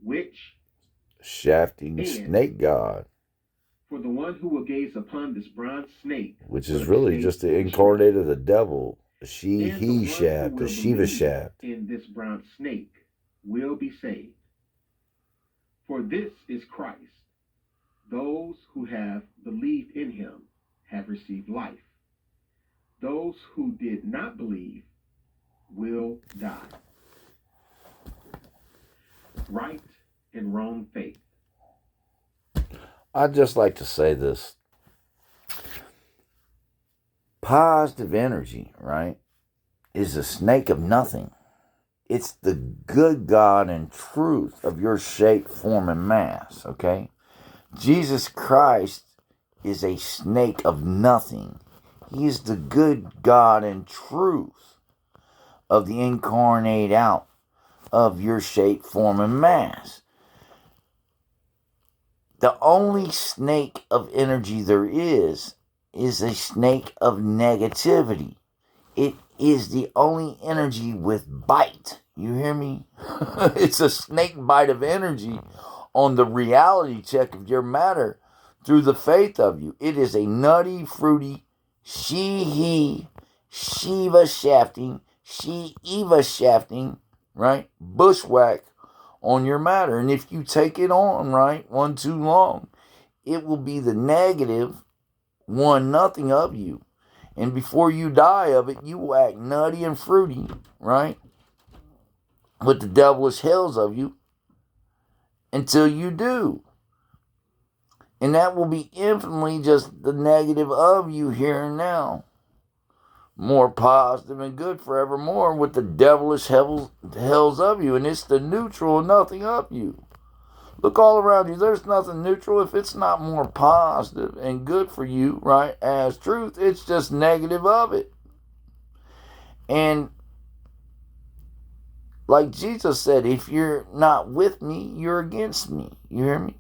S2: which
S1: Shafting
S2: and
S1: snake god,
S2: for the one who will gaze upon this bronze snake,
S1: which
S2: will
S1: is
S2: be
S1: really
S2: saved
S1: just the
S2: from
S1: incarnate of the devil, the
S2: and the
S1: he
S2: one who
S1: shaft, the
S2: will
S1: Shiva
S2: believe
S1: shaft.
S2: in this bronze snake will be saved. For this is Christ. Those who have believed in him have received life. Those who did not believe will die. Right and wrong faith.
S1: I'd just like to say this. Positive energy, right, is a snake of nothing. It's the good God and truth of your shape, form, and mass, okay? Jesus Christ is a snake of nothing. He is the good God and truth of the incarnate out of your shape, form, and mass. The only snake of energy there is a snake of negativity. It is the only energy with bite. You hear me? It's a snake bite of energy on the reality check of your matter through the faith of you. It is a nutty, fruity, he, Shiva shafting, Eva shafting, right? Bushwhack on your matter. And if you take it on, right, one too long, it will be the negative one nothing of you. And before you die of it, you will act nutty and fruity, right? With the devilish hells of you until you do. And that will be infinitely just the negative of you here and now. More positive and good forevermore with the devilish hells of you. And it's the neutral and nothing of you. Look all around you. There's nothing neutral. If it's not more positive and good for you, right, as truth, it's just negative of it. And like Jesus said, if you're not with me, you're against me. You hear me?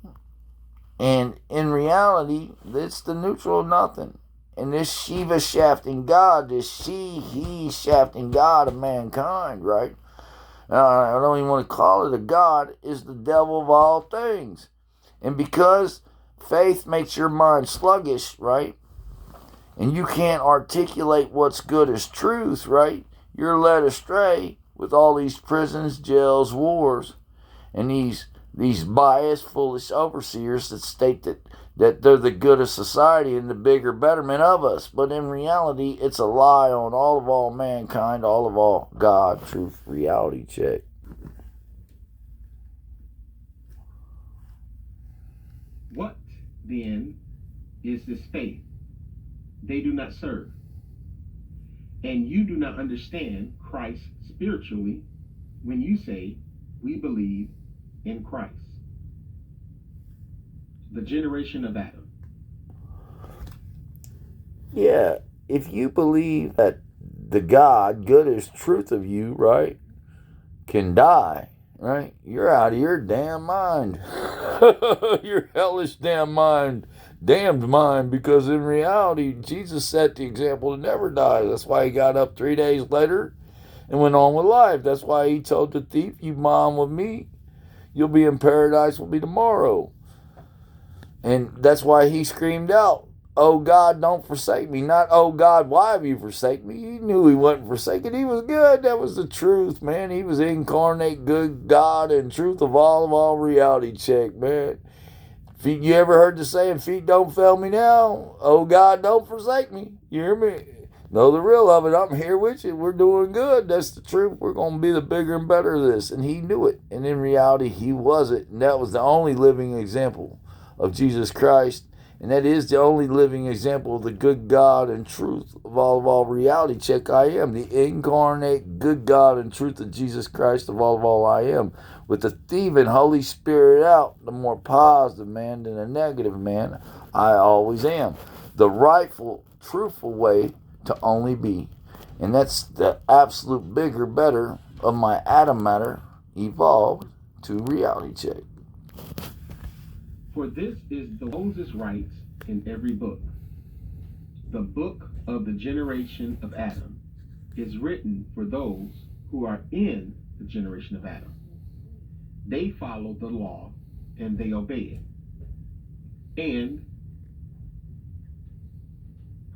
S1: And in reality, it's the neutral nothing. And this Shiva shafting God, this he shafting God of mankind, right? I don't even want to call it a God, is the devil of all things. And because faith makes your mind sluggish, right? And you can't articulate what's good as truth, right? You're led astray with all these prisons, jails, wars, and these biased, foolish overseers that state that they're the good of society and the bigger betterment of us. But in reality, it's a lie on all mankind, all of all God, truth, reality check.
S2: What, then, is this faith? They do not serve. And you do not understand Christ spiritually when you say, we believe in Christ. The generation of Adam.
S1: Yeah, if you believe that the God, good as truth of you, right, can die, right, you're out of your damn mind. Your hellish damn mind, damned mind, because in reality, Jesus set the example to never die. That's why he got up 3 days later and went on with life. That's why he told the thief, you mom with me, you'll be in paradise with me tomorrow. And that's why he screamed out, oh God, don't forsake me. Not, oh God, why have you forsaken me? He knew he wasn't forsaken. He was good. That was the truth, man. He was incarnate good God and truth of all reality check, man. Feet, you ever heard the saying, feet don't fail me now? Oh God, don't forsake me. You hear me? Know the real of it. I'm here with you. We're doing good. That's the truth. We're going to be the bigger and better of this. And he knew it. And in reality, he was it. And that was the only living example of Jesus Christ. And that is the only living example of the good God and truth of all reality check I am. The incarnate good God and truth of Jesus Christ of all I am. with the thieving Holy Spirit out, the more positive man than the negative man I always am. The rightful, truthful way to only be. And that's the absolute bigger, better of my atom matter evolved to reality check.
S2: For this is the Moses writes in every book. The book of the generation of Adam is written for those who are in the generation of Adam. They follow the law and they obey it. And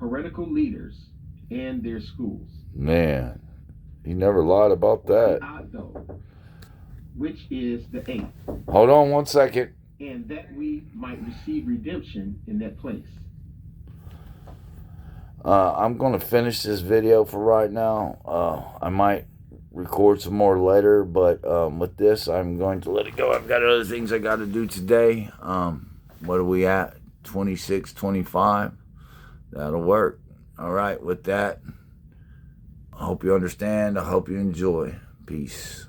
S2: heretical leaders and their schools.
S1: Man, he never lied about that.
S2: Which is the eighth.
S1: Hold on 1 second.
S2: And that we might receive redemption in that place.
S1: I'm going to finish this video for right now. I might record some more later, but with this, I'm going to let it go. I've got other things I got to do today. What are we at? 26, 25. That'll work. All right, with that, I hope you understand. I hope you enjoy. Peace.